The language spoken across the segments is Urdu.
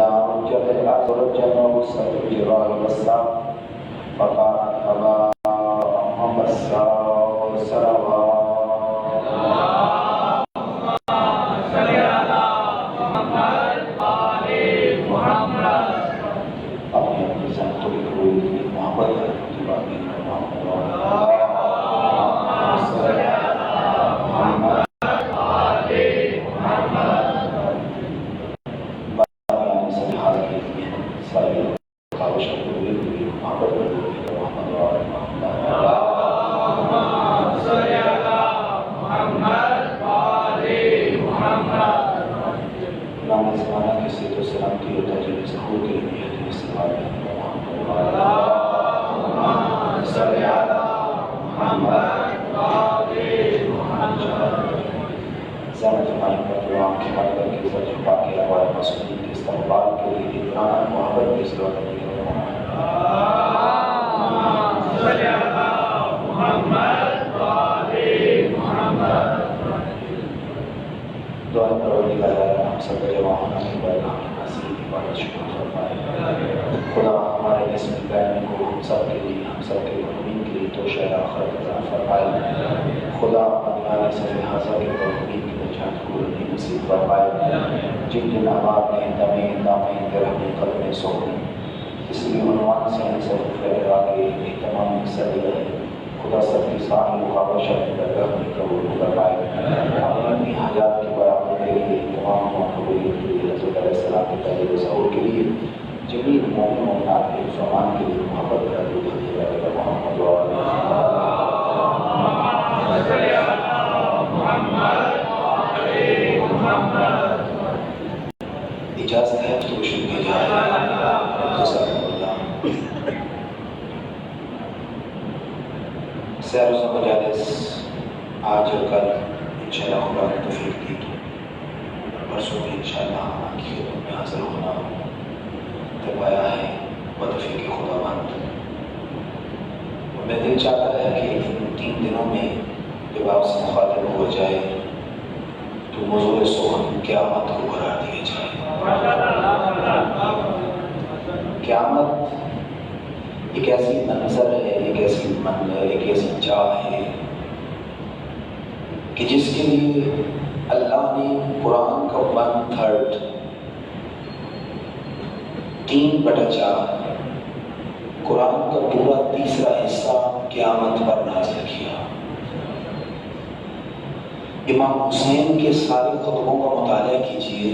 إذا رجت الأرض رجا وبست الجبال بسا فكانت هباء منبثا سرابا. اپنی اپنی سنتوں کی قبول محبت کی باتیں خدا ہمارے اس بین کو ہم سب کے لیے ہم سب کے مؤمنین کے لیے تو شہر آخرت عطا فرمائے. خدا اپنی سے لہٰذا کے مؤمنین کی نجات کو نصیب فرمائے. جن جن آباد نے دمیں دامیں درہمیں قدمیں سوکھیں اس لیے عنوان سے ان سے پھیلا کے اہتمام حصہ دیا ہے. خدا سب کی ساری مقابلہ درگاہ میں قبول فرمائے. اپنی حاجات کی برابر کے لیے تمام قبولیت کے لیے رسول علیہ السلام کے پہلے ظہور کے لیے جمیل مومن مومنات کے فرمان کے لیے محبت کا دل دیا ہے. محمد اجازت ہے تو شکریہ جائے. سیر و مجالس آج اور کل انشاءاللہ خدا نے توفیق دی تو پرسوں بھی انشاءاللہ آپ کی خدمت میں حاضر ہونا کروایا ہے بتوفیق خدا بند. اور میں دل چاہتا ہے کہ ان 3 دنوں میں جب آپ سے مخاطب ہو جائے تو موضوع سخن قیامت کو قرار دیا جائے. قیامت ایک ایسی منظر ہے, ایک ایسی جا ہے کہ جس کے لیے اللہ نے قرآن کا 1/3 3/4 قرآن کا پورا تیسرا حصہ قیامت پر نازل کیا. امام حسین کے سارے خطبوں کا مطالعہ کیجئے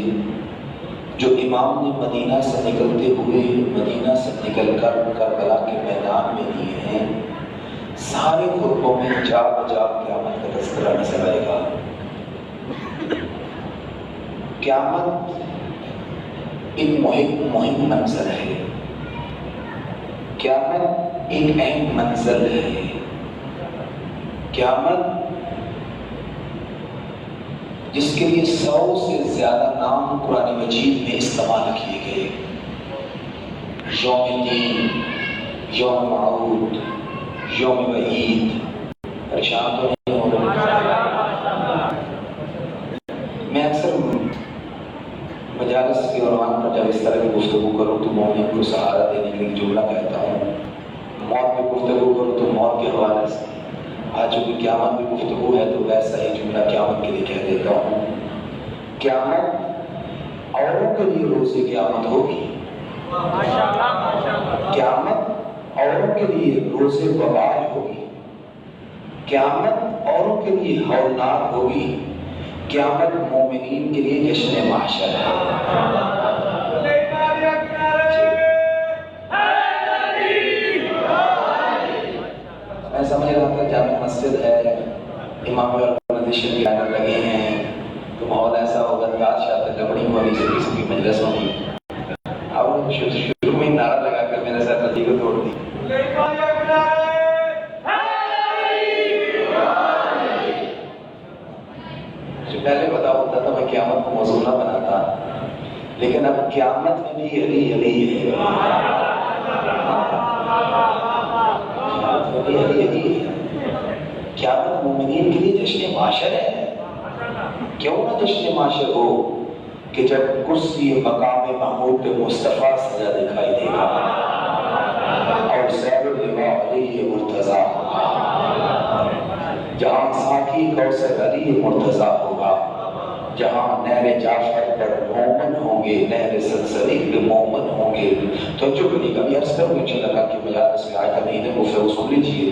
جو امام نے مدینہ سے نکلتے ہوئے مدینہ سے نکل کر کربلا کے میدان میں دیے ہیں. سارے خطبوں میں جا بجا قیامت کا تذکرہ نظر آئے گا. قیامت ایک مہم منظر ہے. قیامت ایک اہم منظر ہے. قیامت جس کے لیے 100 سے زیادہ نام قرآن مجید میں استعمال کیے گئے. یوم دین, یوم موعود, یوم وعید. پریشان تو نہیں ہو رہے؟ میں اکثر مجالس کے عنوان پر جب اس طرح کی گفتگو کروں تو مومن کو سہارا دینے کے لیے جملہ کہتا ہوں. موت پہ گفتگو کروں تو موت کے حوالے سے. آج چونکہ قیامت کی گفتگو ہے تو ویسا ہی جملہ قیامت کے لیے کہہ دیتا ہوں. قیامت اوروں کے لیے روز قیامت ہوگی. قیامت اوروں کے لیے روز وبال ہوگی. قیامت اوروں کے لیے ہولناک ہوگی. قیامت مومنین کے لیے جشن محشر ہے. میں سمجھ رہا تھا جامع مسجد ہے, امام آرگنائزیشن کے بینر لگے ہیں تو ماحول ایسا ہوگا کہ شاید لبڑی ہوگی کسی کی مجلس ہوگی. اب شروع میں نعرہ لگا کر میرے ساتھ ندی کو توڑ دی. پہلے پتا ہوتا تھا میں قیامت کو موضوع نہ بناتا, لیکن اب قیامت میں بھی علی علی ہے. قیامت مومنین کے لیے جشن معاشر ہے. کیوں نہ جشن معاشر ہو؟ کہ جب کرسی مقام محمود پہ مصطفیٰ سجا دکھائی دے گا اور سیر اللواء علی مرتضیٰ ہوگا، جہاں ساقی کوثر علی مرتضیٰ ہوگا، جہاں نہر جعفر پر مومن ہوں گے، نہر سلسبیل پہ مومن ہوں گے۔ تو جو بھی نہیں کبھی عرض کروں انشاء اللہ کی مجالس میں آئے مہینے کو پھر اس کو لیجیے،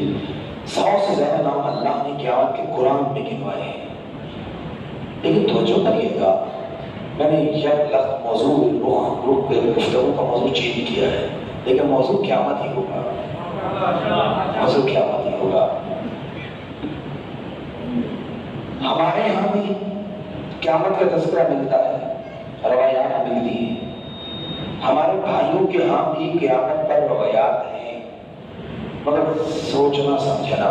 100 سے زیادہ نام اللہ نے قیامت کے قرآن میں گنوائے ہیں۔ لیکن توجہ کریے گا، میں نے یک لخت موضوع رخ پہ گفتگو کا موضوع چینج کیا ہے، لیکن موضوع قیامت ہی ہوگا، موضوع قیامت ہی ہوگا۔ ہمارے یہاں بھی قیامت کا تذکرہ ملتا ہے، روایات ملتی ہیں، ہمارے بھائیوں کے ہاں بھی قیامت پر روایات ہیں، مگر سوچنا سمجھنا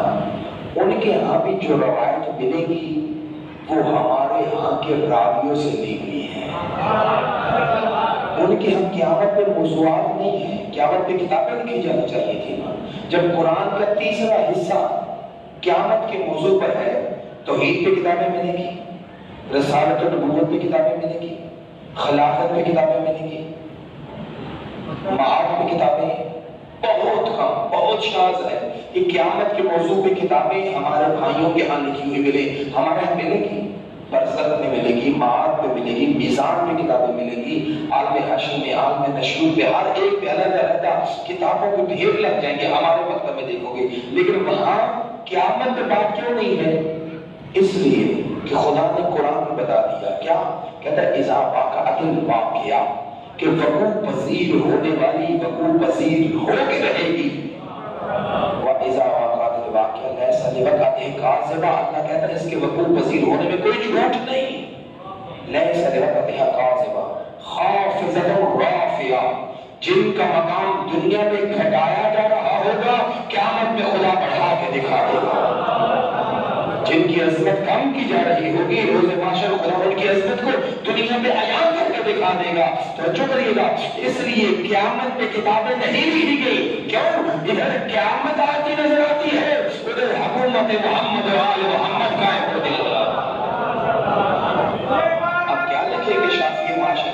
ان کے ہاں بھی جو روایت ملے گی وہ ہمارے ہاں کے راویوں سے لی ہوئی ہیں۔ ان کے ہم قیامت پہ موضوعات نہیں ہیں، قیامت پہ کتابیں لکھی جانی چاہیے تھی نا۔ جب قرآن کا تیسرا حصہ قیامت کے موضوع پر ہے، توحید پہ کتابیں ملے گی، رسالت و نبوت پہ کتابیں ملے گی، خلافت پہ کتابیں ملے گی، معاد پہ کتابیں، بہت کم، بہت شاذ ہے کہ قیامت کے موضوع پہ کتابیں ہمارے بھائیوں کے ہاں لکھی ہوئی ملے۔ ہمارے ہاں ملے گی، برزخ میں ملے گی، معاد پہ ملے گی، میزان پہ کتابیں ملے گی، عالم حشر میں، عالم نشور پہ، ہر ایک پہ الگ الگ کتابوں کے ڈھیر لگ جائیں گے، ہمارے مکتب میں دیکھو گے۔ لیکن وہاں قیامت پہ بات کیوں نہیں ہے؟ اس لیے کہ خدا نے قرآن میں بتا دیا، کیا کہتا ہے؟ اذا واقعت الواقعہ، کہ وقوع پذیر ہونے والی وقوع پذیر ہو کے رہے گی۔ وَإِذَا وَقَعَتِ الْوَاقِعَةُ لَيْسَ لِوَقْعَتِهَا كَاذِبَةٌ، اللہ کہتا ہے اس کے وقوع پذیر ہونے میں کوئی جھوٹ نہیں۔ لَيْسَ لِوَقْعَتِهَا كَاذِبَةٌ خَافِضَةٌ رَافِعَةٌ، جن کا مقام دنیا میں گھٹایا جا رہا ہوگا قیامت میں خدا بڑھا کے دکھا دے گا۔ جن کی عظمت کم کی جا رہی ہوگی روز محشر خدا ان کی عظمت کو دنیا میں عیان کر کے دکھا دے گا۔ توجہ کریے گا، اس لیے قیامت میں کتابیں نہیں لکھی گئی، کیوں؟ ادھر قیامت آتی نظر آتی ہے، ادھر حکومت محمد و آل محمد قائم ہوتی ہے۔ اب کیا لکھے گے شافعی معاشر؟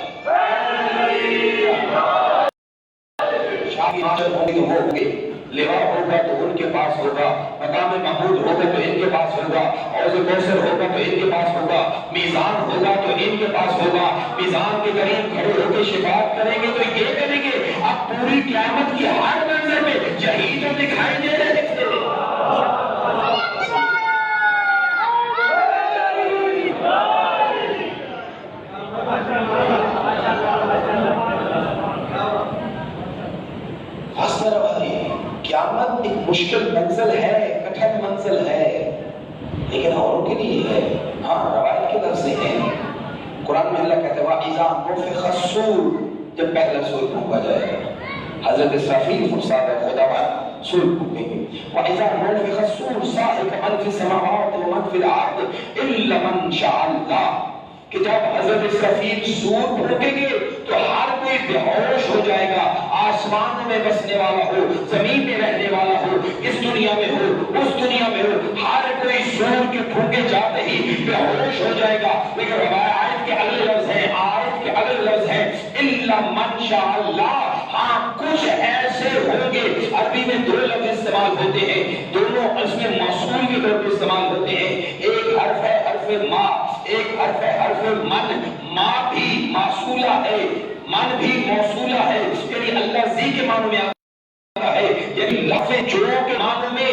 شافعی معاشر ہوں گے تو وہ ہوگے، لواء ہوگا تو ان کے پاس ہوگا، مقام محمود ہوگا تو ان کے پاس ہوگا، حوض کوثر ہوگا تو ان کے پاس ہوگا، میزان ہوگا تو ان کے پاس ہوگا، میزان کے قریب کھڑے ہو کے شفاعت کریں گے تو یہ کریں گے۔ اب پوری قیامت کی ہر منظر میں یہی جو دکھائی دے رہے تھے۔ قیامت ایک مشکل منزل ہے، کٹھن منزل ہے، لیکن اوروں کے لیے ہے۔ ہاں روایت کے لفظ ہیں، قرآن میں اللہ کہتا ہے وَإِذَا نُفِخَ الصُّورُ، جب پہلا سور پھونکا جائے گا، حضرت اسرافیل فرزاد خداوند سور پھونکیں گے۔ وَإِذَا نُفِخَ الصُّورُ صَعِقَ مَنْ فِي السَّمَاوَاتِ وَمَنْ فِي الْأَرْضِ إِلَّا مَنْ شَاءَ اللَّهُ، کہ جب حضرت اسرافیل سور پھونکیں گے تو ہر کوئی بے ہوش ہو جائے گا، آسمان میں بسنے والا ہو، زمین میں رہنے والا ہو، اس دنیا میں ہو، اس دنیا میں ہو، ہر کوئی سور کے پھونکے جاتے ہی بے ہوش ہو جائے گا۔ لیکن روایت کے اگلے لفظ ہیں، آیت کے اگلے لفظ ہیں الا من شاء اللہ، ہاں کچھ ایسے ہوں گے۔ عربی میں دو لفظ استعمال ہوتے ہیں، دونوں اس میں موصول کے طور پر استعمال ہوتے ہیں، ایک حرف ہے حرف ما، ایک حرف ہے حرف من۔ ما بھی موصولہ ہے، من بھی موصولہ ہے، یعنی اللہ زی کے معنی میں آتا ہے، یعنی لفظ جو کے معنی میں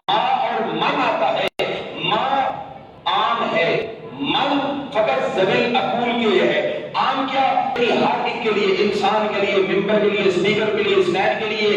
ما اور من آتا ہے۔ ما عام ہے، من فقط ذویل عقول کے لیے ہے۔ عام کیا؟ ہر ایک کے لیے، انسان کے لیے، ممبر کے لیے، اسپیکر کے لیے، اسنیک کے لیے،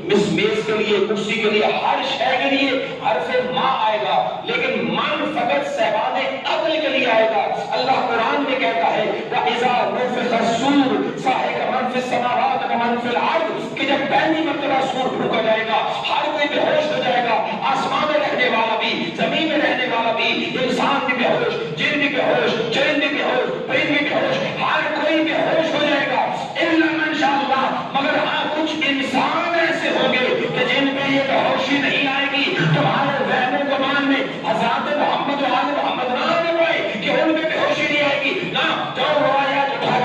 میز کے لیے، کرسی کے لیے، ہر شے کے لیے حرف ما آئے گا، لیکن من فقط صاحبان عقل کے لیے آئے گا۔ اللہ قرآن میں کہتا ہے وَإِذَا نُفِخَ الصُّورُ صَعِقَ مَنْ فِي السَّمَاوَاتِ وَمَنْ فِي الْأَرْضِ، کہ جب پہلی مرتبہ سور پھونکا جائے گا ہر کوئی بے ہوش ہو جائے گا، آسمان میں رہنے والا بھی، زمین میں رہنے والا بھی، انسان بھی بے ہوش، جن بھی بے ہوش، چرند بھی بے ہوش، پرند بھی بے ہوش، ہر کوئی بے ہوش ہو جائے گا الا من شاء اللہ، مگر ہاں کچھ انسان ایسے ہوں گے کہ جن پہ یہ بے ہوشی نہیں آئے گی۔ تمہارے ذہن و گمان میں حضرات محمد و آل محمد نہ آنے پائے کہ ان پہ بے ہوشی نہیں آئے گی، نہ جو روایات اٹھا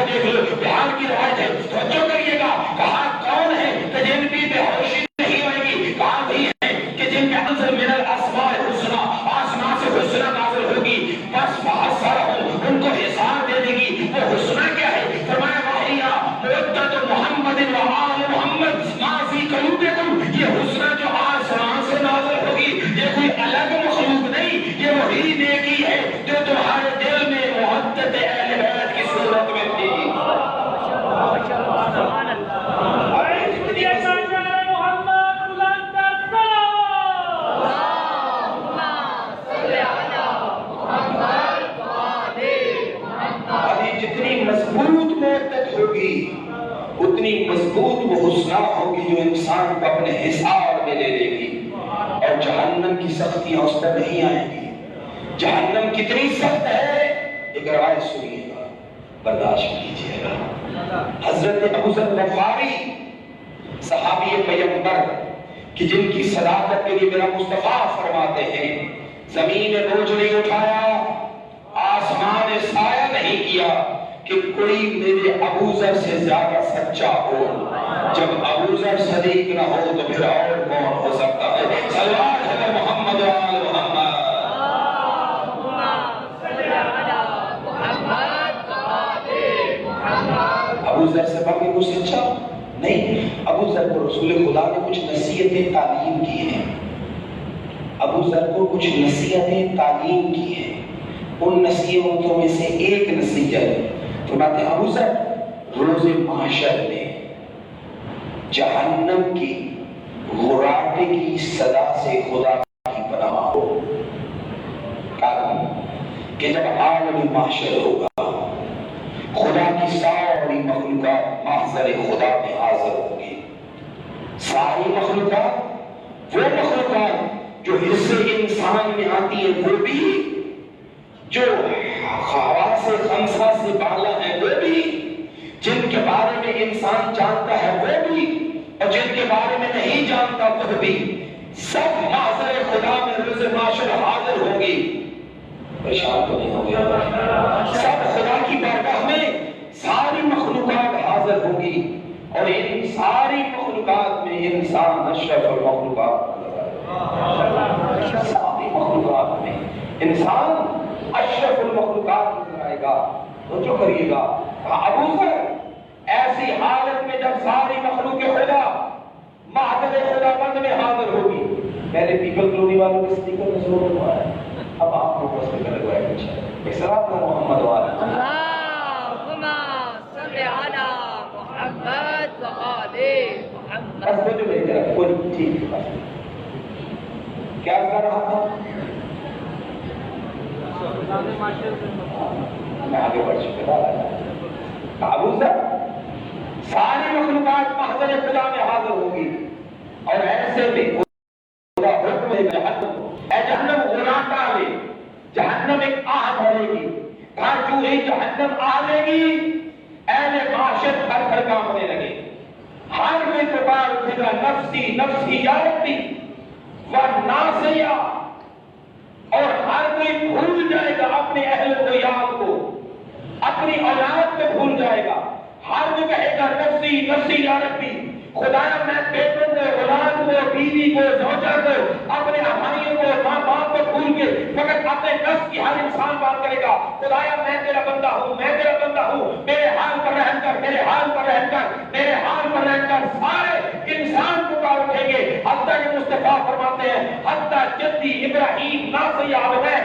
اتنی مضبوط وہ حسنہ ہوگی جو انسان کو اپنے حصار میں لے لے گی، اور جہنم کی سختیاں اس پر نہیں آئیں گی۔ جہنم کتنی سخت ہے، ایک روایت سنیے گا، برداشت کیجیے گا۔ حضرت ابو ذر غفاری صحابی پیغمبر کہ جن کی صداقت کے لیے میرا مصطفیٰ فرماتے ہیں زمین نے بوجھ نہیں اٹھایا، آسمان نے سایہ نہیں کیا کہ کوئی میرے ابو ذر سے زیادہ سچا ہو۔ جب ابو ذر صدیق نہ ہو تو پھر اور کون ہو سکتا ہے؟ صلوات ہے محمد و آل محمد۔ ابو ذر سے بڑھ کے کچھ سچا نہیں۔ ابو ذر کو رسول خدا نے کچھ نصیحتیں تعلیم کی ہیں، ابو ذر کو کچھ نصیحتیں تعلیم کی ہیں۔ ان نصیحتوں میں سے ایک نصیحت فرماتے ہیں ابو ذر روز محشر میں جہنم کی غراٹے کی صدا سے خدا کی پناہ ہو، کارن کہ جب عالم محشر ہوگا خدا کی ساری مخلوقات محضر خدا میں حاضر ہوگی۔ ساری مخلوقات، وہ مخلوقات جو حصے انسان میں آتی ہیں وہ بھی، جو حواس خمسہ سے بالا ہیں وہ بھی، جن کے بارے میں انسان جانتا ہے وہ بھی، اور جن کے بارے میں نہیں جانتا وہ بھی، سب محضر خدا میں روز محشر حاضر ہوں گی۔ پریشان تو نہیں ہو گیا؟ سب خدا کی بارگاہ میں ساری مخلوقات حاضر ہوں گی، اور ان ساری مخلوقات میں انسان اشرف المخلوقات نظر آئے گا۔ ساری مخلوقات میں انسان اشرف المخلوقات نظر آئے گا۔ توجہ کریے گا، ابو ذر ایسی حالت میں جب ساری مخلوق خدا محضر خدا بند میں حاضر ہوگی، پہلے پیپل کلونی والوں کے سپیکر میں زور ہوا ہے، اب آپ لوگوں کو سپیکر لگوائے کچھ ہے۔ ایک سلام ہے محمد والا، اللہم صلی علی محمد و آل محمد۔ بس وہ جو میری طرف کوئی ٹھیک ہے، کیا کر رہا تھا؟ میں آگے بڑھ چکا تھا۔ ابو ذر ساری مخلوقات محضر خدا میں حاضر ہوگی، اور ایسے میں خدا حکم دے جہنم، اے جہنم غلام ڈالے، جہنم ایک آہ بھرے گی، کہاں جو ہی جہنم آلے گی اہل معاشر گھر گھر کانپنے لگے، ہر کوئی پکار اٹھے گا نفسی نفسی یا ربی ورناسیا، اور ہر کوئی بھول جائے گا اپنے اہل و یاد کو، اپنی اولاد کو بھول جائے گا، ہر کوئی کہے گا نفسی نفسی یا ربی، خدایا میں بیٹوں کو، اولاد کو، بیوی کو، زوجہ کو، اپنے بھائیوں کو، ماں باپ کو بھول کے مگر اپنے نفس کی ہر انسان بات کرے گا، خدایا میں تیرا بندہ ہوں، میں تیرا بندہ ہوں، میرے حال پر رحم کر، میرے حال پر رحم کر، میرے حال پر رحم کر۔ سارے انسان پکار اٹھیں گے، حتیٰ کہ مصطفیٰ فرماتے ہیں حتیٰ جدی ابراہیم ناصی آبدہ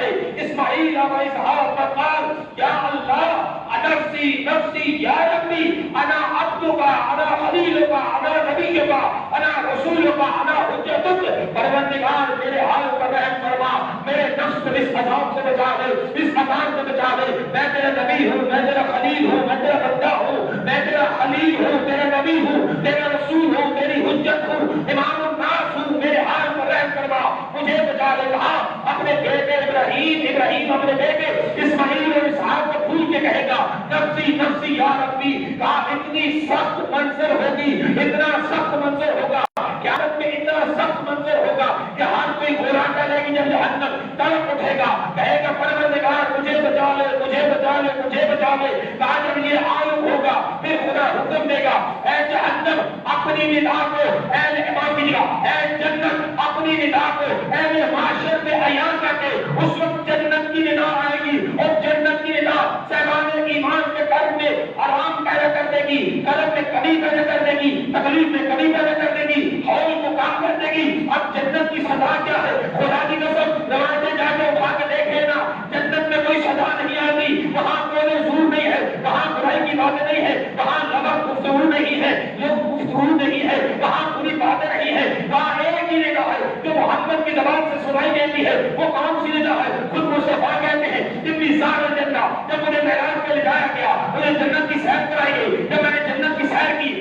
اسماعیل ابا اسحاق فقال یا اللہ نفسی نفسی یا ربی انا عبدکا انا خلیلکا انا نبیکا انا رسولکا انا حجتک، پروردگار میرے حال پر رحم فرما، میرے نفس کو اس عذاب سے بچا دے، اس عذاب سے بچا دے، میں تیرا نبی ہوں، میں تیرا خلیل ہوں، میں تیرا بندہ ہوں، میں تیرا خلیل ہوں، تیرا نبی ہوں، تیرا رسول ہوں، تیری حجت ہوں، امام الناس ہوں، میرے حال پر رحم فرما، مجھے بچا لے۔ کہاں اپنے بیٹے ابراہیم اپنے بیٹے اسماعیل اور اسحاق کو بھول کے کہے گا نفسی نفسی یا ربی۔ کہا اتنی سخت منظر ہوگی، اتنا سخت منظر ہوگا، قیامت میں اتنا سخت منظر ہوگا کہ ہر کوئی گھراٹا لے گی، جب جہنم تڑپ اٹھے گا، کہے گا پروردگار مجھے بچا لے، مجھے بچا لے، مجھے بچا لے۔ کہا جب یہ عالم ہوگا پھر خدا حکم دے گا اے جہنم اپنی ندا کو، اہل ایمان کا، اے جنت اپنی ندا کو اہل معاشر میں عیان کر کے، اس وقت جنت کی ندا آئے گی، اور جنت کی ندا صاحبان ایمان کے قلب میں آرام پیدا کر دے گی، قلب میں کمی پیدا کر دے گی، تکلیف میں کمی پیدا کر دے گی، ہول کو کام کر دے گی۔ اب جنت کی سزا کیا ہے؟ خدا کی قسم روایتیں جا کے اٹھا کے دیکھ لینا، جنت میں کوئی سزا نہیں آتی، وہاں کوئی زور نہیں ہے، وہاں برائی کی باتیں نہیں ہے، وہاں لفظ گفتگو نہیں ہے، لفظ گفتگو نہیں ہے، وہاں بری باتیں نہیں ہے، وہاں ایک ہی نگاہ ہے جو محمد کی زبان سے سنائی دیتی ہے۔ وہ کون سی نگاہ ہے؟ خود مصطفیٰ کہتے ہیں اتنی سارے جنت، جب مجھے معراج پہ لے جایا گیا، مجھے جنت کی سیر کرائی گئی، جب میں نے جنت کی سیر کی،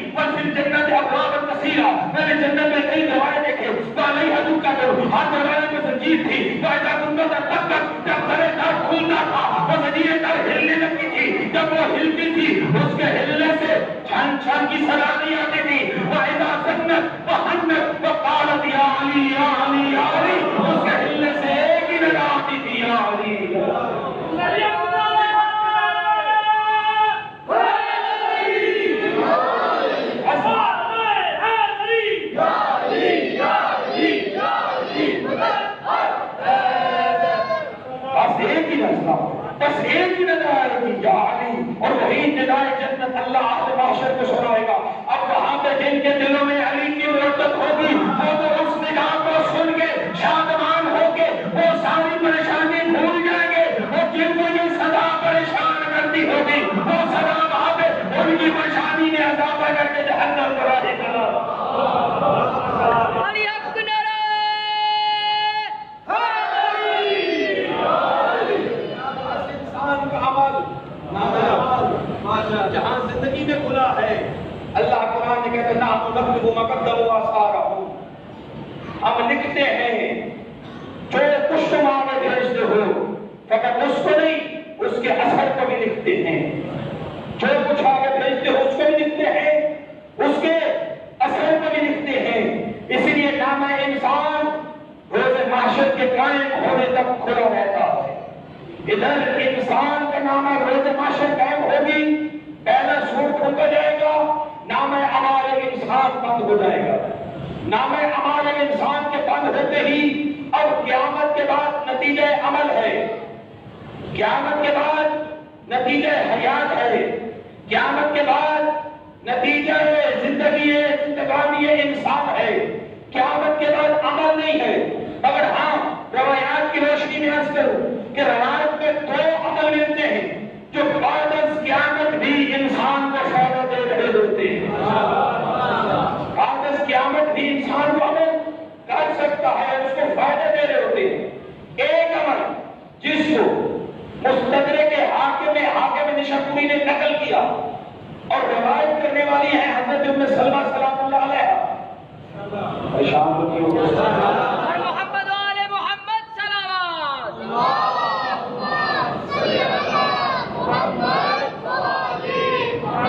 تکلیف تھی، جب در کھلتا تھا وہ زنجیریں در ہلنے لگتی تھی، جب وہ ہلتی تھی اس کے ہلنے سے چھن چھن کی صدا نہیں آتی تھی. وَإِذَا سَنَّتْ وَحَنَّتْ وَقَالَتْ يَا عَلِي يَا عَلِي يَا عَلِي، اس کے ہلنے سے ایک ہی ندا آتی تھی، یا علی. بس ایک ہی ندا آئے گی، یا علی. اور وہی ندائے جنت اللہ اہل محشر کو سنائے گا. اب وہاں پہ جن کے دلوں میں علی کی محبت ہوگی وہ تو اس ندا کو سن کے شادمان ہو کے وہ ساری پریشانی بھول جائیں گے. اور جن کو یہ صدا پریشان کرتی ہوگی وہ صدا وہاں پہ ان کی پریشانی میں اضافہ کر کے جہنم کرا دے گا. جہاں زندگی میں کھلا ہے اللہ قرآن نے کہتے ہیں نحن نکتب ما قدموا وآثارهم، ہم لکھتے ہیں جو کچھ تم آگے بھیجتے ہو، فقط اس کو نہیں اس کے اثر کو بھی لکھتے ہیں. جو کچھ آگے بھیجتے ہو اس کو بھی لکھتے ہیں، اس کے اثر کو بھی لکھتے ہیں. اسی لیے نامہ انسان روز محشر کے قائم ہونے تک کھلا رہتا ہے. ادھر انسان کا نامہ روز محشر قائم ہوگی، پہلا سور کھلتا جائے گا، نامہ اعمال انسان بند ہو جائے گا. نامہ اعمال انسان کے بند ہوتے ہی اب قیامت کے بعد نتیجہ عمل ہے، قیامت کے بعد نتیجہ حیات ہے، قیامت کے بعد نتیجہ زندگانی انسان ہے. قیامت کے بعد عمل نہیں ہے. مگر ہاں روایات کی روشنی میں عرض کروں کہ روایت میں دو عمل ملتے ہیں جو بعد از قیامت بھی انسان کو فائدہ دے رہے ہوتے ہیں. بعد از قیامت بھی انسان کو عمل کر سکتا ہے، اس کو فائدہ دے رہے ہوتے ہیں. ایک عمل جس کو مستدرک حاکم نشاپوری نے نقل کیا اور روایت کرنے والی ہیں حضرت ام سلمہ سلام اللہ علیہ. محمد آل محمد صلوات.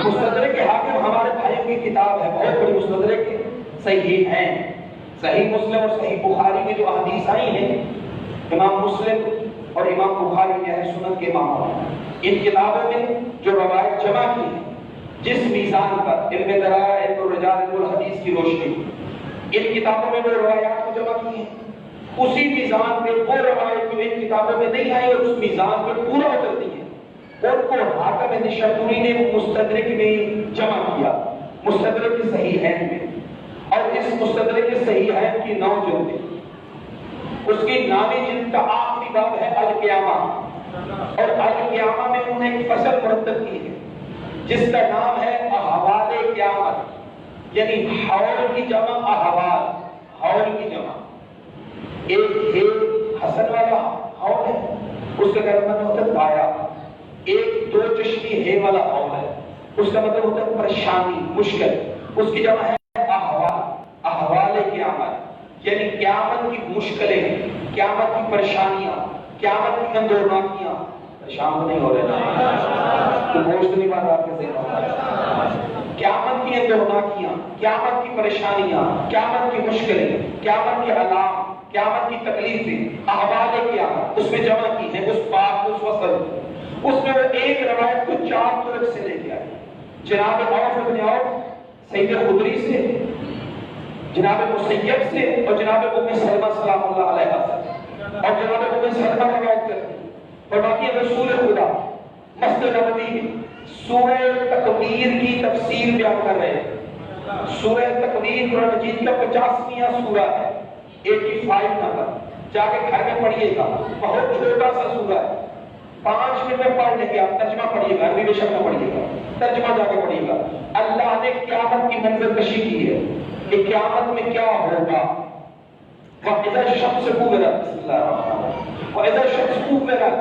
مستدرک حاکم ہمارے بھائیوں کی کتاب ہے، بہت بڑی مستدرک صحیح ہیں. صحیح مسلم اور صحیح بخاری میں جو احادیث آئی ہیں، امام مسلم اور امام بخاری میں اہل سنت کے امام ہیں. ان کتابوں میں جو روایت جمع کی ہے جس میزان پر علم درایا علم الرجال علم الحدیث کی روشنی، ان کتابوں میں وہ روایات کو جمع کی ہیں، اسی میزان پہ وہ روایت جو ان کتابوں میں نہیں آئی اور اس میزان پہ پورا اترتی ہے ان کو حاکم نشاپوری نے مستدرک میں جمع کیا، مستدرک صحیحین میں. اور اس مستدرک صحیحین کی 9 جلدیں، اس کی 9ویں جلد کا آخری باب ہے القیامہ. اور القیامہ میں انہوں نے ایک فصل مرتب کی ہے جس کا نام ہے احوال قیامت، یعنی حول کی جمع احوال، حول کی جمع. ایک حسن والا حول ہے، اس کا مطلب ہوتا ہے دائرہ. ایک 2 چشمی ہے والا حول ہے، اس کا مطلب ہوتا ہے پریشانی مشکل، اس کی جمع ہے احوال. احوال قیامت یعنی قیامت کی مشکلیں، قیامت کی پریشانیاں، قیامت کی اندورناکیاں. شام نہیں ہو رہے تو گوشت نہیں بات آپ کے ذہن میں. قیامت کی اندورناکیاں، قیامت کی پریشانیاں، قیامت کی مشکلیں، قیامت کی علام، قیامت کی تکلیفیں، احوال قیامت اس میں جمع کی ہے اس باب اس وصل. اس میں وہ ایک روایت کو 4 طرق سے لے کے آئے. جناب عوف بن عوف سید خدری سے، جناب مسیب سے اور جناب ام سلمہ سلام اللہ علیہ سے. اور جناب ام سلمہ روایت کرتے ہیں فرماتی ہے رسول خدا مسجد نبوی میں سورہ تکویر کی تفسیر بیان کر رہے ہیں. سورہ تکویر قرآن مجید کا 50واں سورہ ہے، 85 نمبر. جا کے گھر میں پڑھیے گا، بہت چھوٹا سا سورہ ہے، 5 منٹ میں پڑھ لیں گے آپ. ترجمہ پڑھیے گا، عربی میں شبد پڑھیے گا، ترجمہ جا کے پڑھیے گا. اللہ نے قیامت کی منظر کشی کی ہے کہ قیامت میں کیا ہوگا. وَإِذَا الشَّمْسُ كُوِّرَتْ، بسم اللہ الرحمن الرحیم. وَإِذَا الشَّمْسُ كُوِّرَتْ،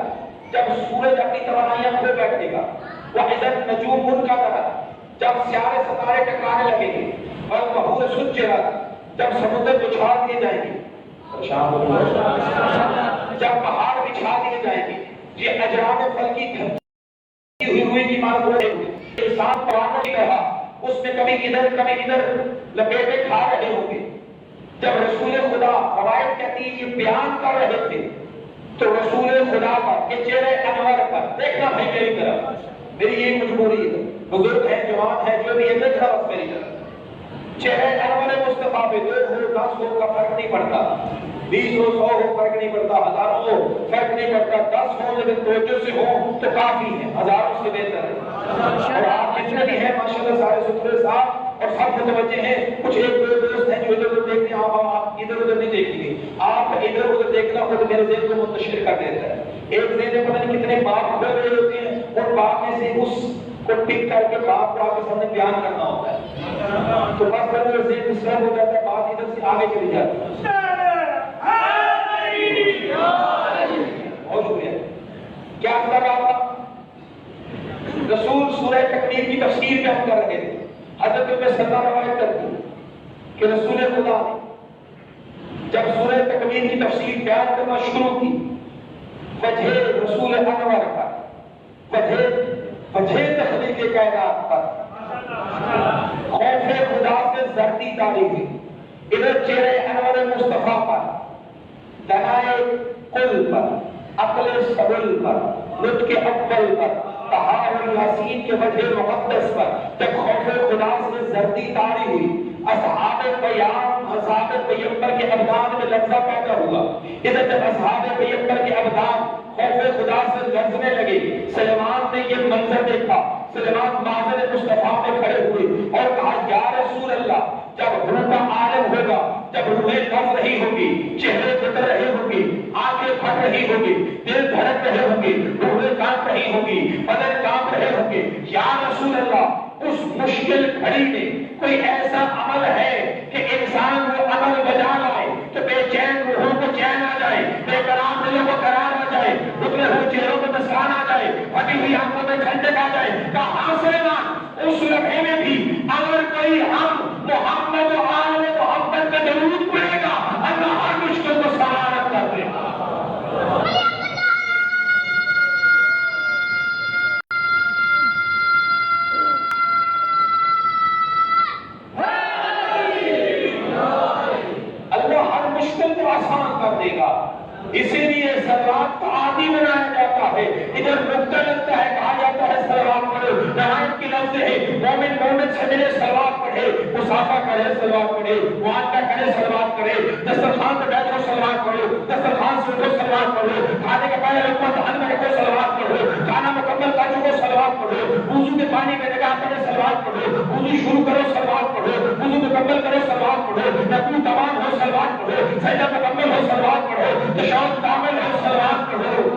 جب سورج اپنی توانائیاں کھو بیٹھے گا. وَإِذَا النُّجُومُ انْكَدَرَتْ، جب سیارے ستارے ٹکرانے لگیں گے. وَالْبَحْرُ سُجِّرَتْ، جب سمندر بچھا دیے جائیں گے. جب پہاڑ بچھا دیے جائیں گے، یہ اجرام پھل کی گھنٹی ہوئی کی مانند ہوئے، انسان پرانوں کی طرح اس میں کبھی ادھر لپیٹے کھا رہے ہوں گے۔ جب رسول خدا روایت کہتی ہے یہ بیان کر رہے تھے تو رسول خدا پر یہ چہرے انور پر دیکھنا بھائی میری طرف، میری یہ مجبوری ہے، بزرگ ہے جوان ہے جو بھی ہے دیکھنا بس میری طرف، چہرے انور مصطفیٰ پہ 2 ہو 10 ہو کا فرق نہیں پڑتا، 20 ہو 100 ہو فرق نہیں پڑتا، ہزاروں ہو فرق نہیں پڑتا، 10 ہو لیکن توجہ سے ہو تو کافی ہے، ہزاروں سے بہتر ہے۔ اور آپ جتنے بھی ہیں ماشاءاللہ سارے ستھرے صاحب اور سب متوجہ ہیں، کچھ 1-2 دوست ہیں جو ادھر ادھر دیکھتے ہیں، آپ ادھر ادھر نہیں دیکھیں گے، آپ ادھر ادھر دیکھنا خود میرے ذہن کو منتشر کر دیتا ہے۔ ایک ذہن میں پتہ نہیں کتنے باپ کھل رہے ہوتے ہیں، ان باپ میں سے اس کو ٹک کر کے باپ کو آپ کے سامنے بیان کرنا ہوتا ہے، تو بس پھر وہ ذہن ڈسٹرب ہو جاتا ہے، بات ادھر سے آگے چلی جاتی ہے۔ بہت شکریہ۔ کیا مطلب آپ کا رسول سورہ تکویر کی تفسیر پہ ہم کر رہے تھے، حضرت ام سلمہ روایت کرتی کہ رسول خدا نے جب سورہ تکویر کی تفسیر بیان کرنا شروع کی، وجہ رسول انور پر، وجہ تخلیق کائنات پر، خوف خدا سے زردی تاری ہوئی، ادھر چہرے انور مصطفیٰ پر، دنائے قل پر، عقل سبل پر، نطق اول پر، طہار یاسین کے وجہ مقدس پر، جب خوف خدا سے زردی تاری ہوئی، اصحاب پیغمبر کے ابدان میں لرزہ پیدا ہوا، ادھر جب اصحاب پیغمبر کے ابدان خوف خدا سے لرزنے لگے، سلیمان نے یہ منظر دیکھا، سلیمان محضر مصطفیٰ میں کھڑے ہوئے اور کہا یا رسول اللہ، جب روح کا عالم ہوگا، جب روحیں لرز رہی ہوگی، چہرے بدل رہے ہوں گے، آنکھیں پھٹ رہی ہوگی، دل دھڑک رہے ہوں گے، روحیں کانپ رہی ہوگی، بدن کانپ رہے ہوں گے، یا رسول اللہ اس مشکل گھڑی میں کوئی ایسا عمل ہے کہ انسان وہ عمل بجا لائے تو بے چین روحوں کو چین آ جائے، بے قرار دلوں کو قرار آ جائے، اتنے ہوئے چہروں کو مسکان آ جائے، پھٹی ہوئی آنکھوں میں ٹھنڈک آ جائے، کہاں سے نہ اس لمحے میں بھی اگر کوئی ہم محمد و آل محمد کا درود پڑے گا، اللہ ہر مشکل کو سماعت کر دے گا۔ اسی لیے صلوات کا عادی بنایا جاتا ہے، ادھر نقطہ لگتا ہے، کہا جاتا ہے صلوات پڑھو، روایت کی لفظ ہے مومن سے ملے صلوات پڑھے، مسافہ کرے صلوات پڑھے، معاہدہ کرے صلوات کرے، دسترخوان پہ بیٹھو صلوات پڑھو، دسترخوان سے اٹھو صلوات پڑھو، کھانے کے پہلے لقمہ دہن میں رکھو صلوات پڑھو، کھانا مکمل کر چکو صلوات پڑھو، وضو کے پانی میں نگاہ کرے صلوات پڑھو، وضو شروع کرو صلوات پڑھو، وضو مکمل کرو صلوات پڑھو، رکوع تمام ہو صلوات پڑھو، سجدہ مکمل ہو صلوات پڑھو، تشہد کامل ہو صلوات پڑھو،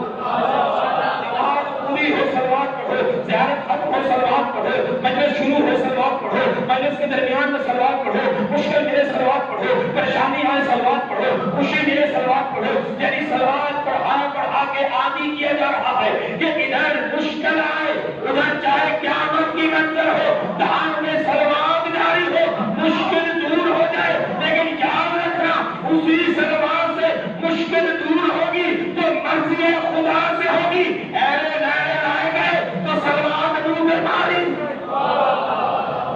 نماز پوری ہو صلوات پڑھو، زیارت ختم ہو صلوات پڑھو، مجلس شروع ہو صلوات پڑھو، مجلس کے درمیان میں صلوات پڑھو، مشکل ملے صلوات پڑھو، پریشانی آئے صلوات پڑھو، خوشی ملے صلوات پڑھو، یعنی صلوات پڑھا کے عادی کیا جا رہا ہے کہ ادھر مشکل آئے ادھر چاہے قیامت کی منظر ہو، دہان میں صلوات جاری ہو، مشکل دور ہو جائے، لیکن یاد رکھنا اسی صلوات سے مشکل دور ہوگی تو مرضی خدا سے ہوگی، اہل نعرے لائے گئے تو صلوات منہ پہ ماری۔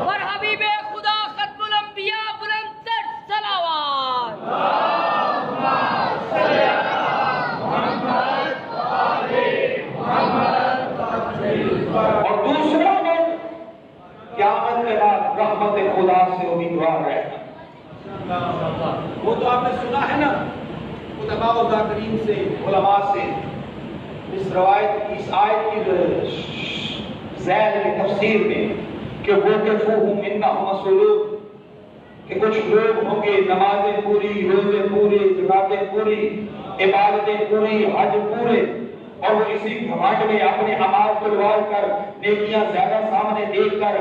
اور حبیب خدا ختم الانبیاء بلند تر صلوات۔ اور دوسرا لوگ قیامت کے بعد رحمت خدا سے امیدوار رہنا۔ وہ تو آپ نے سنا ہے نا علماء و ذاکرین سے، علماء سے اس روایت کی، اس آیت کی ذیل میں تفسیر میں کہ وہ کفوہم انہم مسئولون، کہ کچھ لوگ ہوں گے نمازیں پوری، روزے پورے، زکاتیں پوری، عبادتیں پوری، حج پورے، اور وہ اسی گھمنڈ میں اپنے اعمال کو لوال کر، نیکیاں زیادہ سامنے دیکھ کر،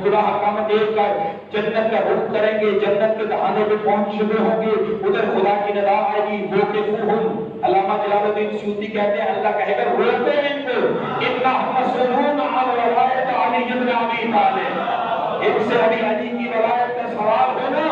گناہ کم دیکھ کر جنت کا رخ کریں گے، جنت کے دہانے پہ پہنچ چکے ہوں گے، ادھر خدا کی ندا آئے گی، وہ کفوہم، علامہ جلال الدین سیوطی کہتے ہیں اللہ کہے گا روکو ان کو، انہم مسئولون عن ولایت علی بن ابی طالب، ان سے علی کی ولایت کا سوال ہونا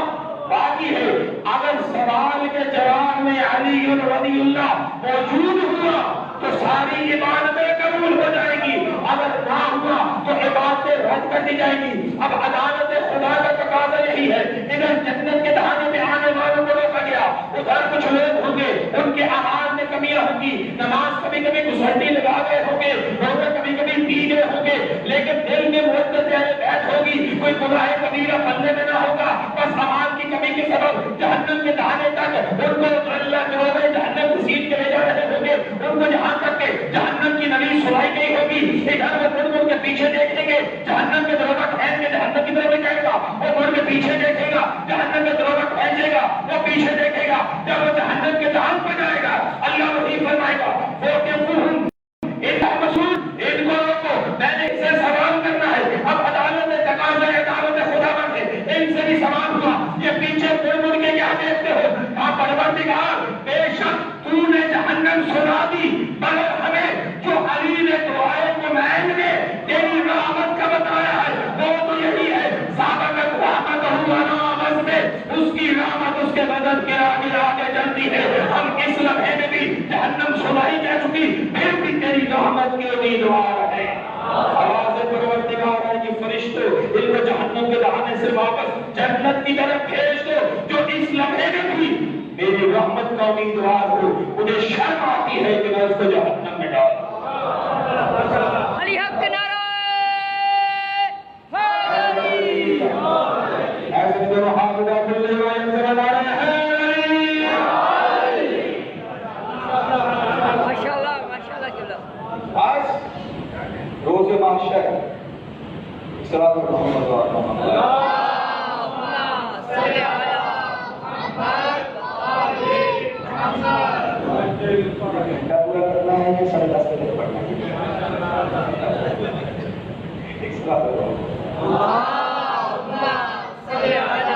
باقی ہے۔ اگر سوال کے جواب میں علی رضی اللہ موجود ہوا تو ساری عبادتیں قبول ہو جائیں گی، اگر نہ ہوا تو عبادتیں رد کر دی جائیں گی۔ اب عدالت خدا کا تقاضا یہی ہے، ادھر جنت کے دہانے میں آنے والوں کو روکا گیا، ادھر کچھ لوگ ہوں گے ان کے اعمال میں کمیاں ہوں گی، نماز کبھی کبھی گھسٹی لگا گئے ہوں گے، روزے کبھی کبھی پی گئے ہوں گے، لیکن دل میں محبت اہل بیت ہوگی، کوئی گناہ کبیرہ بندے میں نہ ہوگا، بس اعمال کی کمی کے سبب جہنم کے دہانے تک ان کو اللہ کے روزے جہنم گھسیٹ کے لے جا رہے ہوں گے، ان کو جہاں تک کہ جہنم کی نبی سنائی گئی ہوگی، ادھر وہ مڑ مڑ کے پیچھے دیکھیں گے، جہنم کے دروازہ کھینچ کے جہنم کی طرف جائے گا، وہ مڑ کے پیچھے دیکھے گا، جہنم کے دروازہ کھینچے گا، وہ پیچھے دیکھے گا، جب وہ جہنم کے دہان پر جائے گا اللہ وہی فرمائے گا وہ ان کو روکو، میں نے اس سے سوال کرنا ہے۔ اب عدالت تقاضا عدالت خدا بند ہے، ان سے بھی سوال ہوا، یہ پیچھے مڑ مڑ کے کیا دیکھتے ہو؟ کہا پروردگار بے شک تو نے جہنم سنا دی، مگر ہمیں جو علی نے دعائے کو مین نے تیری رحمت کا بتایا ہے وہ تو یہی ہے، سابقت رحمت ہوا میں اس کی رحمت اس کے مدد کے آگے آگے چلتی ہے۔ ہم اس لمحے میں بھی جہنم سنائی جا چکی، پھر بھی تیری رحمت کی امیدوار ہے۔ آواز پروردگار ہے کہ فرشتوں ان کو جہنم کے دہانے سے واپس جنت کی طرف بھیج دو، جو اس لمحے میں بھی میری رحمت کا امیدوار ہو، مجھے شرم آتی ہے کہ میں اس کو جہنم میں ڈال دوں۔ علی حق کے نعرہ حیدری، ایسے دونوں ہاتھ اٹھا کر لے گئے ذرا نعرہ حیدری۔ ماشاءاللہ ماشاءاللہ جل۔ آج روز محشر صلاۃ محمد و آل محمد۔ اللہم صل علی محمد و آل محمد۔ گھنٹہ پورا کرنا ہے یا 10:30 تک پڑھنا ہے؟ اللہم صل علی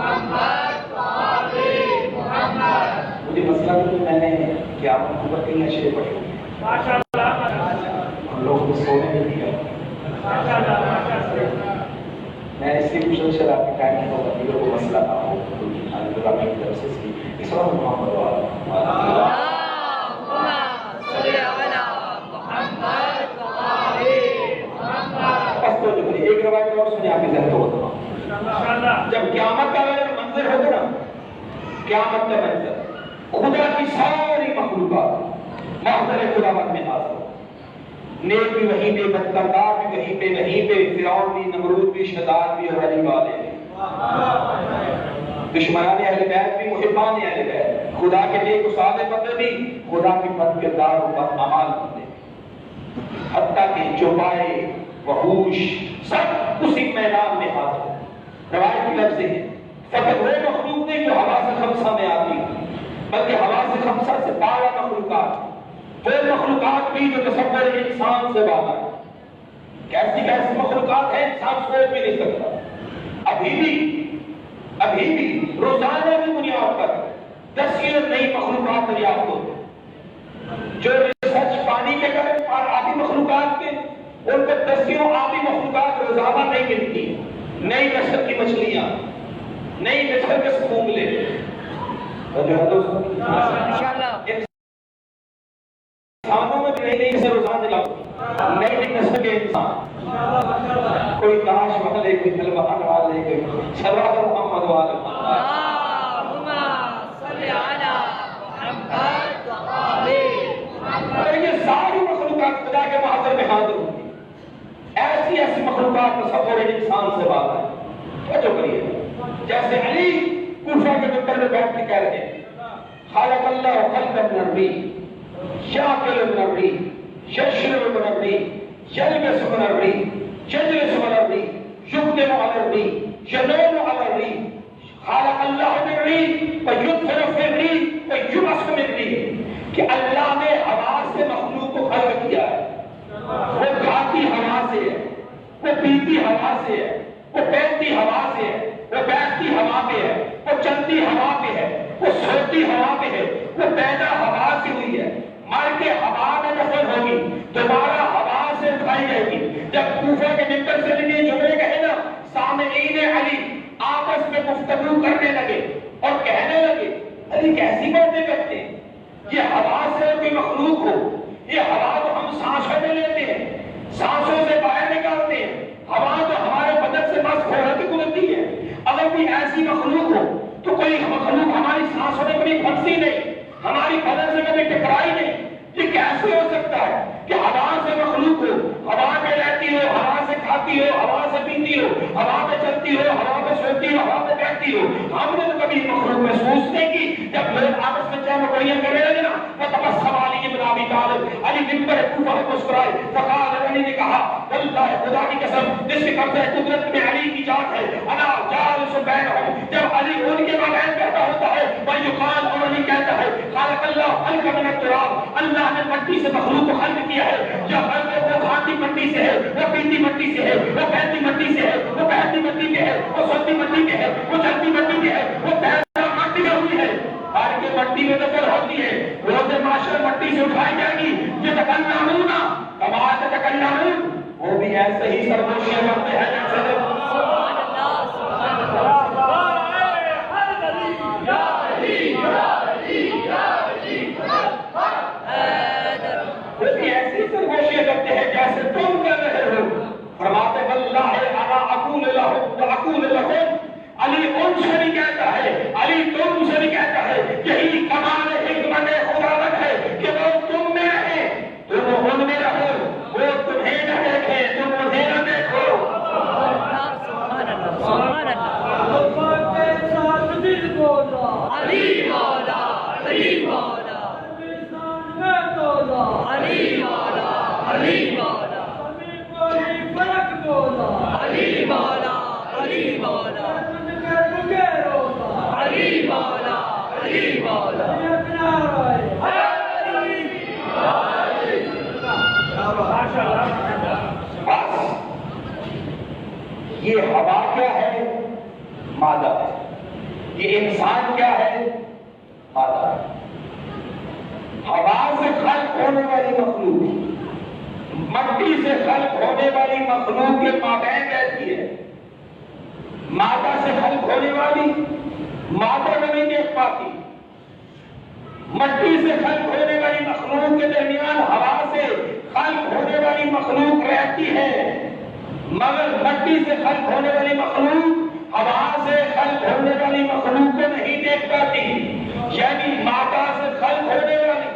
محمد و آل محمد۔ مجھے مسئلہ تو میں نے قیامت پر کئی اشعے پڑھے ہم لوگوں کو سونے نہیں دیا، میں اس لیے مسلسل آپ کے ٹائم کو بندیوں کو مسئلہ نہ ہو اللہ کی طرف سے اس وقت محمد اللہم صل علی محمد و آل محمد۔ بس تو جو ایک روایت اور سنے آپ کے ذہن کو بتاؤں، جب قیامت کا منظر ہوگا نا، قیامت کا منظر خدا کی ساری مخلوقات محضر خدا مت میں حاضر ہو، نیک بھی وہیں پہ، بدکردار بھی وہیں پہ، وہیں پہ فرعون بھی، نمرود بھی، شداد بھی اور علی والے بھی، دشمنان اہل بیت بھی، محبان اہل بیت، خدا کے نیک و صالح بندے بھی، خدا کی بدکردار و بدعمال بندے بھی، حتیٰ کہ چوپائے وحوش سب اسی میدان میں حاضر ہیں۔ روایت کی لفظ ہے فقط وہ مخلوق نہیں جو حواس خمسہ میں آتی بلکہ حواس خمسہ سے بالا مخلوقات، وہ مخلوقات بھی جو تصور انسان سے بالا ہے۔ کیسی کیسی مخلوقات ہیں انسان سوچ بھی نہیں سکتا۔ ابھی بھی روزانہ کی بنیاد پر 10 نئی مخلوقات دریافت ہوتی، جو ریسرچ پانی کے کریں اور آبی مخلوقات کے، ان کو 10 آبی مخلوقات روزانہ نہیں ملتی، نئی نسل کی مچھلیاں، نئی نسل کے سپونگلے، جو ہے دوستوں ماشاءاللہ انسانوں میں بھی نئی نسل روزانہ دریافت، نئی نسل کے انسان، کوئی تاش والے، کوئی تلوار والے، کوئی سرور محمد والے۔ اللہم صل علی محمد و آل محمد۔ اور یہ ساری مخلوقات خدا کے محضر میں حاضر ہوتی، ایسی ایسی مخلوقات تصور انسان سے بات ہے۔ توجہ کریے، جیسے علی کوفہ کے ممبر میں بیٹھ کے کہہ رہے ہیں خالق اللہ خلق من الريح شاکل من الريح ششر من الريح يلبس من الريح يجلس من الريح يقدم على الريح ينام على الريح خالق اللہ من الريح ويدفن في الريح ويبعث من الريح کہ اللہ نے ہوا سے مخلوق کو خلق کیا ہے، وہ کھاتی ہوا سے ہے، وہ پیتی ہوا سے ہے، وہ پہنتی ہوا سے ہے، وہ بیٹھتی ہوا پہ ہے، وہ چلتی ہوا پہ ہے، وہ سوتی ہوا پہ ہے، وہ پیدا ہوا سے ہوئی ہے، مر کے ہوا میں دفن ہوگی، دوبارہ ہوا سے اٹھائی جائے گی۔ جب کوفہ کے ممبر سے لیے جمعے گئے نا، سامعین علی آپس میں گفتگو کرنے لگے اور کہنے لگے علی کیسی باتیں ایسی مخلوق ہو تو کوئی مخلوق ہماری سانسوں میں کبھی پھنسی نہیں، ہماری بدن سے کبھی ٹکرائی نہیں، یہ کیسے ہو سکتا ہے کہ ہوا سے مخلوق ہو، ہوا میں رہتی ہو، ہوا سے کھاتی ہو، ہوا سے پیتی ہو، ہوا میں چلتی ہو، ہوا میں سوتی ہو، ہوا میں بیٹھتی ہو؟ ہم نے تو کبھی مخلوق محسوس نہیں کی۔ جب لوگ آپس میں چاہ مکڑیاں کرنے لگے نا تو تبسم علی بن ابی طالب، علی ممبر کوفہ پر مسکرائے، فقال، علی نے کہا واللہ خدا کی قسم جس کے قبضہ قدرت میں علی کی ذات ہے، انا جالس بینہم، جب علی ان کے مابین بیٹھا ہوتا ہے، ویقال، اور علی کہتا ہے خلق اللہ خلق من التراب، اللہ نے مٹی سے مخلوق کو خلق کیا ہے، یا خلق وہ کھاتی مٹی سے ہے، وہ پیتی مٹی سے ہے، وہ بہتی مٹی سے ہے، وہ بہتی مٹی میں ہے، وہ سوتی مٹی میں ہے، وہ چلتی مٹی میں ہے، وہ پیدا مٹی میں ہوئی ہے، ہر کے مٹی میں نظر ہوتی ہے، روز معاشر مٹی سے اٹھائی جائے گی، یہ تکلمون کما تتکلمون، وہ بھی ایسے ہی سرگوشیاں کرتے ہیں جیسے سبحان اللہ، سبحان اللہ، وہ بھی ایسے ہی سرگوشیاں کرتے ہیں جیسے تم کر رہے ہو۔ فرماتے واللہ انا اقول لہم واقول لہم، علی ان سے بھی کہتا ہے، علی تم سے بھی کہتا ہے، یہی کمال حکمت خداوند ہے کہ وہ تم میں رہے، تم ان میں رہو، وہ تمہیں نہ دیکھے، تم انہیں نہ دیکھو۔ سبحان اللہ، سبحان اللہ، علی مولا، علی مولا، علی مولا، علی مولا، علی مولا، علی مولا، علی مولا، علی مولا، بس یہ ہوا کیا ہے؟ مادہ ہے۔ یہ انسان کیا ہے؟ مادہ ہے۔ ہوا سے خلق ہونے والی مخلوق، مٹی سے خلق ہونے والی مخلوق کے مابین رہتی ہے، مادہ سے خلق ہونے والی مادہ میں نہیں دیکھ پاتی، مٹی سے خلق ہونے والی مخلوق کے درمیان ہوا سے خلق ہونے والی مخلوق رہتی ہے، مگر مٹی سے خلق ہونے والی مخلوق ہوا سے خلق ہونے والی مخلوق کو نہیں دیکھ پاتی، یعنی مادہ سے خلق ہونے والی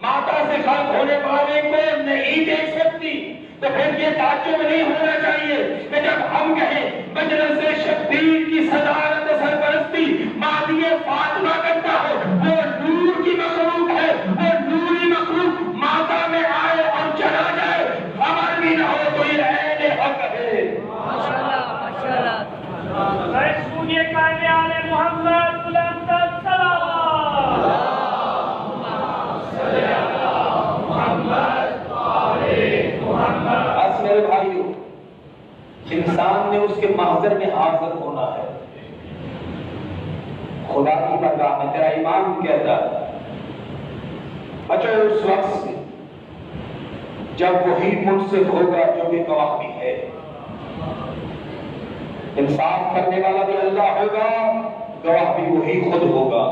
مادہ سے خلق ہونے والے کو نہیں دیکھ سکتی۔ تو پھر یہ تعجب نہیں ہونا چاہیے کہ جب ہم کہیں مجلس شبیر کی صدارت سرپرستی مادی فاطمہ کرتا ہے، وہ نور کی مخلوق ہے، وہ نوری مخلوق مادہ میں آئے اور چلا جائے، خبر بھی نہ ہو تو یہ عین حق ہے۔ ماشاءاللہ، ماشاءاللہ، محمد غلام صلوات بس میرے بھائیو، انسان نے اس کے محضر میں حاضر ہونا ہے، خدا کی بارگاہ میں۔ تیرا ایمان کہتا ہے بچو اس وقت سے جب وہی منصف ہوگا جو کہ گواہ بھی ہے، انصاف کرنے والا بھی اللہ ہوگا، گواہ بھی وہی خود ہوگا۔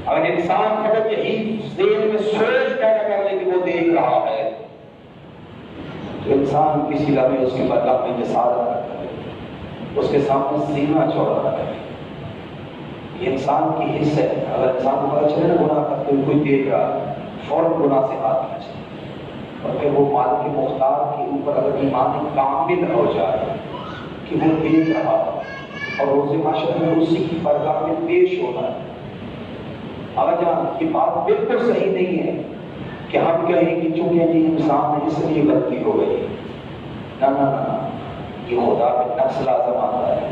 اگر انسان فقط یہی ذہن میں سوچ پیدا کر لے کہ وہ دیکھ رہا ہے تو انسان کسی لمحے اس کے بارگاہ میں جسارت نہ کرے، اس کے سامنے سینہ چوڑا نہ کرے۔ یہ انسان کی حص ہے، اگر انسان کو پتہ چلے نا گناہ کرتے ہوئے کوئی دیکھ رہا ہے، فوراً گناہ سے ہاتھ کھینچے، اور پھر وہ مالک مختار کے اوپر اگر ایمان کامل ہو جائے کہ وہ دیکھ رہا ہے اور روز معاشر میں اسی کی بارگاہ میں پیش ہونا ہے۔ اگر جان یہ بات بالکل صحیح نہیں ہے کہ ہم کہیں کہ چونکہ جی انسان میں اس لیے غلطی ہو گئی، نہ نہ نہ، یہ خدا پہ نقص لازم آتا ہے۔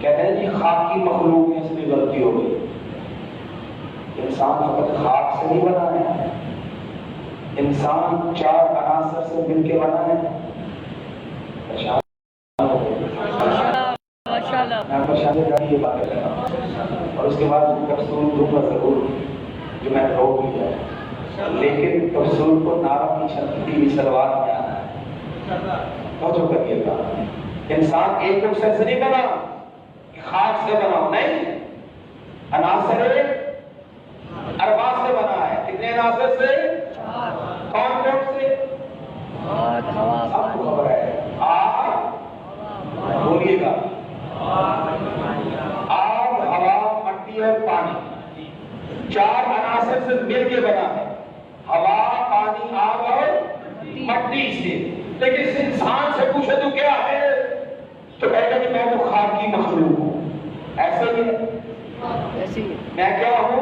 کہتے ہیں جی خاکی مخلوق میں اس لیے غلطی ہو گئی، انسان فقط خاک سے نہیں بنا ہے، انسان 4 عناصر سے مل کے بنا ہے۔ ماشاءاللہ، میں پریشان یہ باتیں کر رہا ہوں، اور اس کے بعد کپسول دوں گا ضرور جو میں نے روک لیا ہے، لیکن کپسول کو نارم کی چھتی سلوار میں آنا ہے۔ توجہ کریے گا، انسان ایک حصے سے نہیں بنا، خاک سے بنا نہیں، عناصر اربع سے بنا ہے۔ کتنے عناصر سے؟ کون کون سے؟ ہوا، سب کو خبر ہے۔ آگ، بولیے گا، 4 عناصر سے مل کے بنا ہے، ہوا، پانی، آگ اور مٹی سے۔ لیکن اس انسان سے پوچھو تو کیا ہے، تو کہے گا کہ میں تو خاکی مخلوق ہوں۔ ایسے ہی ہے، ایسے ہی میں کیا ہوں؟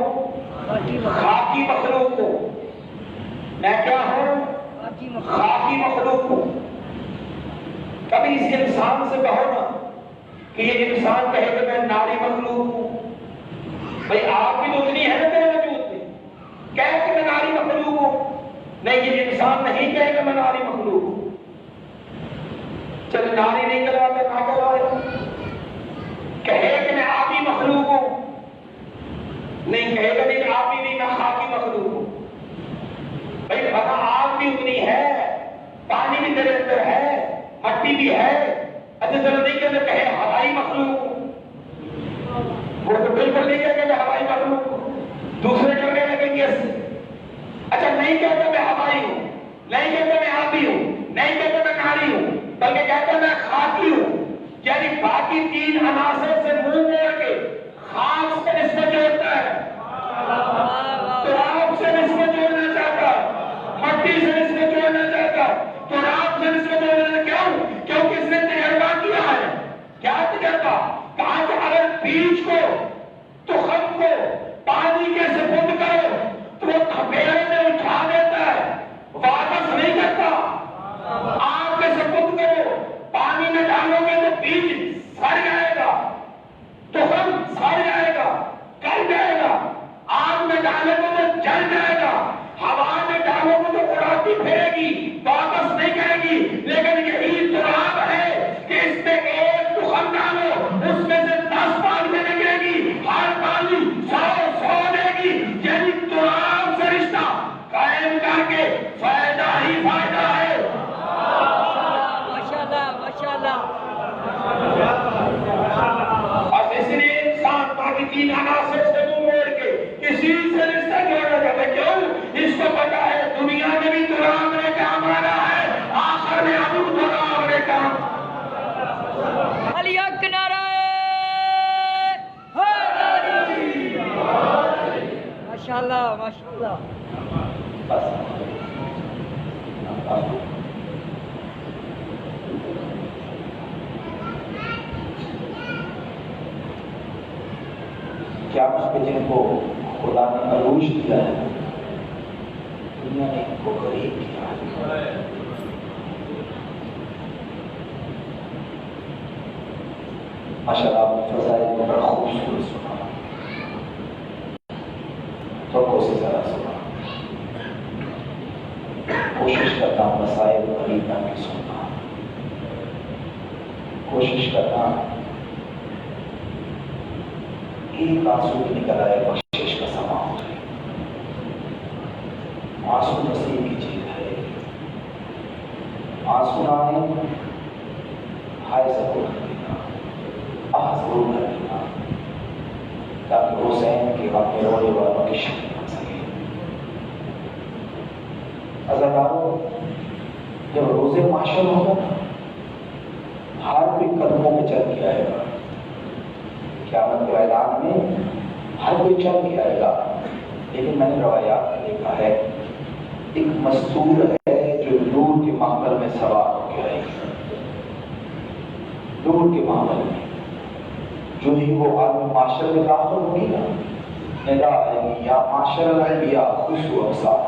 خاکی مخلوق ہوں۔ میں کیا ہوں؟ خاکی مخلوق ہوں۔ کبھی اس انسان سے کہو نا کہ یہ انسان کہے کہ میں ناری مخلوق ہوں، بھئی آپ بھی تو اتنی ہے نا تیرے وجود میں، کہے کہ میں ناری مخلوق ہوں۔ نہیں، یہ انسان نہیں کہے کہ میں ناری مخلوق ہوں۔ چلے ناری نہیں کرواتا نہ کروائے، کہے کہ میں آبی مخلوق ہوں، نہیں کہے گا نہیں آبی نہیں، میں خاکی مخلوق ہوں۔ بھئی بنا آگ بھی اتنی ہے، پانی بھی تیرے اندر ہے، مٹی بھی ہے، اچھا چلو نہیں کہتے کہے ہوائی مخلوق ہوں، وہ تو بالکل نہیں کہتے میں ہوائی مخلوق ہوں۔ دوسرے کرنے لگیں گے اس سے، اچھا نہیں کہتے میں ہوائی ہوں، نہیں کہتے میں آبی ہوں، نہیں کہتے میں ناری ہوں، بلکہ کہتے میں خاکی ہوں۔ یعنی باقی 3 عناصر سے منہ موڑ کے خاص سے نسبت جوڑتا ہے، تراب سے نسبت جوڑنا چاہتا ہے، مٹی سے نسبت جوڑنا چاہتا ہے، تراب سے نسبت جوڑنا کیوں؟ کیونکہ اس نے تجربہ کیا ہے۔ کیا تجربہ؟ کہا کہ اگر بیج کو، تخم کو پانی کے سپرد کرو تو وہ تھپیڑے میں اٹھا دیتا ہے، واپس نہیں کرتا۔ آگ کے سپرد کرو، پانی میں ڈالو گے تو بیج سڑ جائے گا، تخم سڑ جائے گا، گل جائے گا، آگ میں ڈالو گے تو جل جائے گا، ہوا میں ڈالو گے تو اڑاتی پھرے گی، واپس نہیں کرے گی۔ لیکن یہی تراب ہے کہ اس میں ایک تخم ڈالو، اس میں سے 10 پانی نکلے گی، ہر پانی 100 دے گی۔ یعنی تراب سے رشتہ قائم کر کے فائدہ ہی فائدہ ہے۔ اور اس لیے انسان باقی 3 عناصر سے منہ موڑ کے کسی سے رشتہ جوڑنا چاہتا ہے۔ کیوں؟ اس کو پتا ہے دنیا میں بھی تراب نے کام آنا ہے، آخر میں ابو تراب نے کام۔ علی حق نعرہ حیدری، ماشاءاللہ ماشاءاللہ۔ کیا اس کے جن کو خدا نے عروج دیا ہے، دنیا نے ان کو غریب کیا ہے۔ ماشاءاللہ آپ نے فضائل میں بڑا خوبصورت سنا، توقع سے ذرا سنا، کوشش کرتا ہوں مسائل غریب نہ بھی سننا، کوشش کرتا ہوں ایک آنسو بھی نکل آئے بخشش کا سما ہو جائے۔ آنسو نصیب کی چیز ہے، آنسو نہ آئے ہائے ضرور کر دینا، آہ ضرور کر دینا، تاکہ حسین کے غم میں رونے والوں کی شکل بن سکے۔ عزیزانو، جب روز محشر ہوگا ہر کوئی قدموں پہ چل کے آئے گا، قیامت کے میدان میں ہر کوئی چل کے آئے گا، لیکن میں نے روایات میں دیکھا ہے ایک مستور ہے جو نور کے محمل میں سوار ہو کے آئے گی۔ نور کے محمل میں جو ہی وہ عالم معاشر میں داخل ہوگی نا، ندا آئے گی یا معاشر الانبیاء خوشو ابصار،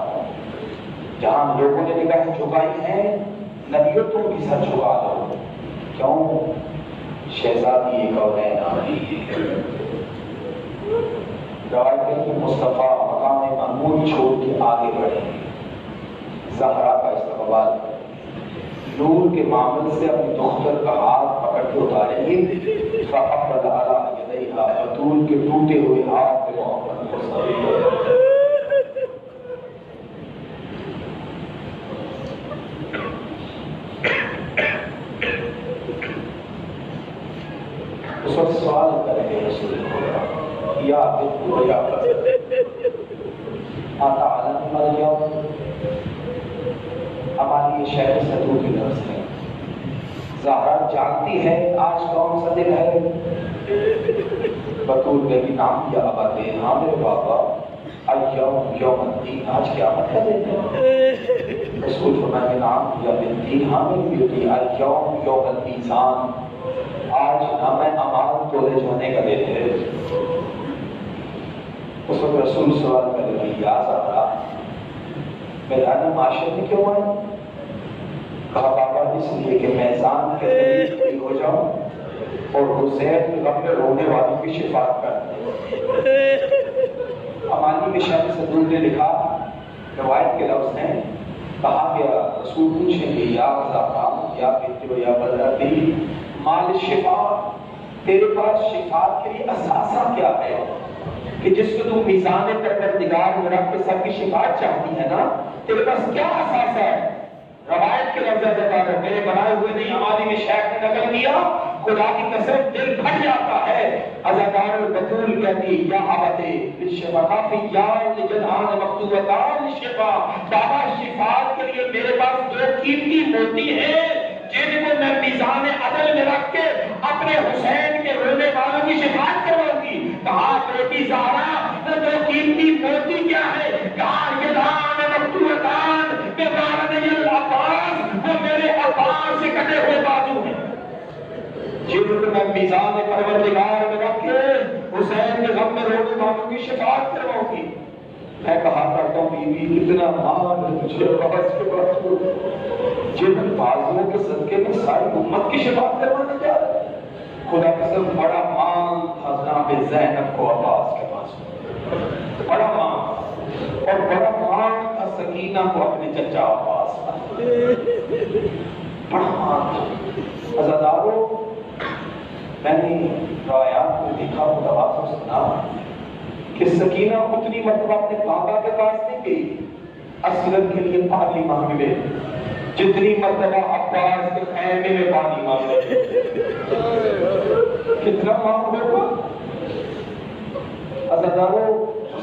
جہاں لوگوں نے نگاہیں جھکائی ہیں، نبیوں تم بھی سر جھکا دو۔ کیوں؟ شہزادی ایک کونین آ رہی ہے۔ روایت ہے کہ مصطفیٰ مقام محمود چھوڑ کے آگے بڑھے، زہرا کا استقبال، نور کے معامل سے اپنی دختر کا ہاتھ پکڑ کے اتاریں گے، فَأَقْبَلَ عَلَىٰ يَدَيْهَا، بطول کے ٹوٹے ہوئے ہاتھ پہ محبت کو سبھی۔ اس وقت سوال کریں گے رسول خدا، یا بکو یا آتا عالم مر جاؤ، ہماری یہ شہر صدو کی نفس ہے، زہرا جانتی ہے آج کون سا دن ہے، بطول کہتی نام یا ابا دے، ہاں میرے بابا اليوم یوم الدین، آج قیامت کا دن ہے۔ رسول فرمایا نام یا الدین، ہاں میری بیٹی اليوم یوم المیزان، آج نام اعمال تولے جانے کا دن ہے۔ اس وقت رسول سوال کرے گا یا زہرا میدان معاشر میں کیوں آئے؟ کہا بابا اس لیے کہ میزان کے قریب ہو جاؤں اور حسین غم میں رونے والوں کی شفاعت کر۔ امانی میں شیخ صدوق نے لکھا، روایت کے لفظ ہیں، کہا گیا رسول پوچھیں گے یا زعفران یا بنت یا بدرتی مال شفا، تیرے پاس شفاعت کے لیے اثاثہ کیا ہے کہ جس کو تو میزان پروردگار میں رکھ کے سب کی شفاعت چاہتی ہے نا، تیرے پاس کیا اثاثہ ہے؟ روایت کے لفظ بتا رہے میرے بنائے ہوئے نہیں، ہماری میں شیخ نے نقل کیا، خدا کی قسم دل پھٹ جاتا ہے۔ عزادار البتول کہتی یا عبدے بالشفا کافی یا لجنان مقتوبتان لشفا، بابا شفاعت کے لیے میرے پاس دو قیمتی موتی ہیں جن کو میں میزان عدل میں رکھ کے اپنے حسین کے رونے والوں کی شفاعت کرواؤں گی۔ کہا بیٹی زہرا وہ دو قیمتی موتی کیا ہے؟ کہا یدان مقتوبتان ببارد العباس، وہ میرے عباس سے کٹے ہوئے بازو ہیں جن کو میں میزان پروردگار میں رکھ کے حسین کے غم میں رونے والوں کی شفاعت کرواؤں گی۔ میں کہا کرتا ہوں بیوی کتنا مال ہے تجھے عباس کے بازو، جن بازوؤں کے صدقے میں ساری امت کی شفاعت کروانے جا رہے ہیں۔ خدا قسم بڑا مان تھا جناب زینب کو عباس کے پاس، بڑا مان، اور بڑا مان تھا سکینہ کو اپنے چچا عباس کا، بڑا مان تھا۔ عزادارو میں نے روایات میں دیکھا متواتر سنا کہ سکینہ اتنی مرتبہ اپنے پاپا کے پاس نہیں گئی اسلم کے لیے پانی مانگنے جتنی مرتبہ عباس کے خیمے میں پانی مانگنے۔ کتنا مانگ ہوگا عزادارو؟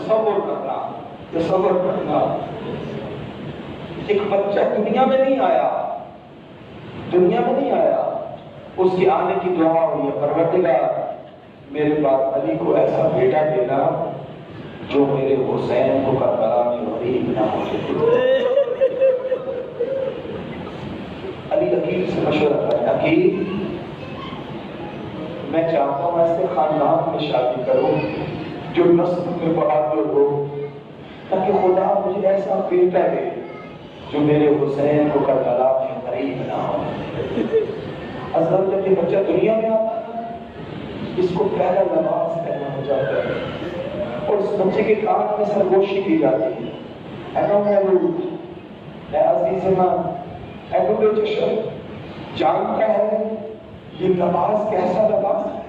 تصور کرنا ایک بچہ دنیا میں نہیں آیا، اس کے آنے کی دعا ہوئی ہے پروردگار میرے پاس علی کو ایسا بیٹا دینا جو میرے حسین کو کربلا میں غریب نہ ہو جائے۔ علی عقیل سے مشورہ کرتا عقیل میں چاہتا ہوں ایسے خاندان میں شادی کروں جو نسل میں بہادر ہو، تاکہ خدا مجھے ایسا بیٹا دے جو میرے حسین کو کربلا میں غریب نہ ہو۔ اصل جب یہ بچہ دنیا میں آتا ہے اس کو پہلا لباس پہنا ہو جاتا ہے اور اس بچے کے کان میں سرگوشی کی جاتی ہے۔ اے عزیزنا، اے بڑے چشم جانتا ہے یہ لباس کیسا لباس ہے؟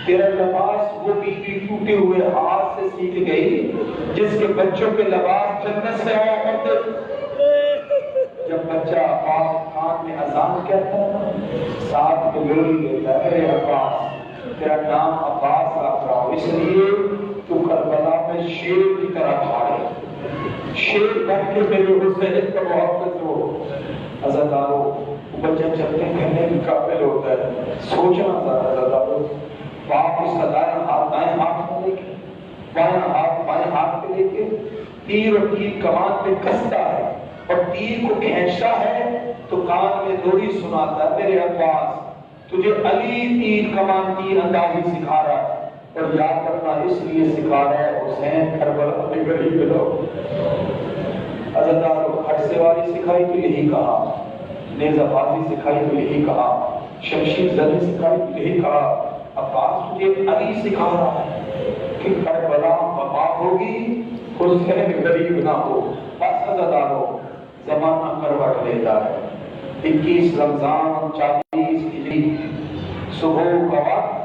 تیرا لباس وہ بیوی ٹوٹے ہوئے ہاتھ سے سیکھ گئی جس کے بچوں کے لباس جنت سے آیا کرتے۔ جب بچہ کان میں اذان کہتا ہے نا ساتھ میں گل لیتا ہے میرے عباس تیرا نام عباس رکھ رہا ہوں اس لیے تو کربلا میں شیر کی طرح کھاڑے، شیر بن کے میرے حسین کا محافظ ہو۔ عزادارو بچہ چلتے کہنے کے قابل ہوتا ہے، سوچنا ذرا عزادارو، باپ اس کا دائیں ہاتھ میں لے کے بائیں ہاتھ پہ لے کے تیر اور تیر کمان پہ کستا ہے اور تیر کو کھینچتا ہے تو کان میں دوری سناتا ہے میرے عباس تجھے علی تیر کمان تیر اندازی سکھا رہا ہے اور یاد کرنا اس لیے سکھا رہا ہے حسین کربلا میں غریب لوگ۔ عزادارو ہر سواری سکھائی تو یہی کہا، نیزہ بازی سکھائی تو یہی کہا، شمشیر زدی سکھائی تو یہی کہا، عباس تجھے علی سکھا رہا ہے کہ کربلا وبا ہوگی حسین غریب نہ ہو۔ بس عزادارو زمانہ کروٹ لیتا ہے، 21 رمضان 40 ہجری صبح کا وقت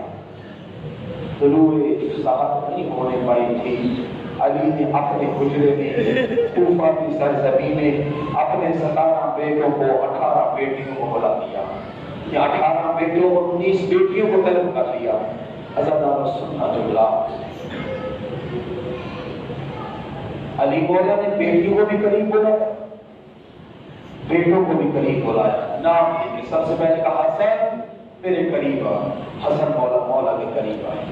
طلوع افساحت نہیں ہونے پائی تھی، علی نے اپنے حجرے میں کوفہ کی سرزمین میں اپنے 17 بیٹوں کو 18 بیٹیوں کو بلا دیا، یا 18 بیٹوں اور 19 بیٹیوں کو طلب کر لیا۔ عزادارو سننا جملہ، علی مولا نے بیٹیوں کو بھی قریب بلایا بیٹوں کو بھی قریب بلایا، نام لے کے سب سے پہلے کہا حسین میرے قریب آ، حسن مولا کے قریب آئے،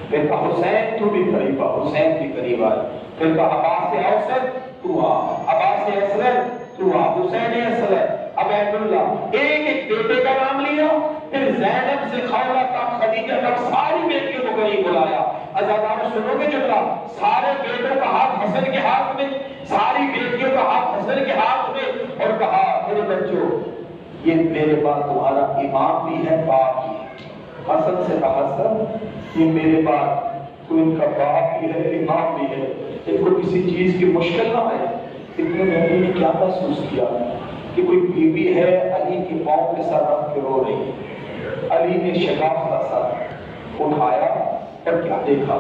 پھر کہا حسین تو بھی قریب آ، حسین بھی قریب آئے، پھر کہا عباس اوسط تو آ، عباس اصغر تو آ، حسین اصغر، عبید اللہ، ایک ایک بیٹے کا نام لیا، پھر زینب سے خولہ تک، خدیجہ تک، ساری بیٹیوں کو قریب بلایا۔ عزیزان سنو گے جملہ، سارے بیٹوں کا ہاتھ حسن کے ہاتھ میں، ساری بیٹیوں کا ہاتھ حسن کے ہاتھ میں، اور کہا میرے بچوں یہ میرے بعد تمہارا امام بھی ہے، باپ بھی ہے۔ حسن سے کہا حسن یہ میرے بعد تو ان کا باپ بھی ہے، امام بھی ہے، ان کو کسی چیز کی مشکل نہ آئے۔ اتنے میں علی نے کیا محسوس کیا کہ کوئی بیوی ہے علی کی پاؤں کے ساتھ رکھ کے رو رہی ہے۔ علی نے شگاف کا سر اٹھایا اور کیا دیکھا،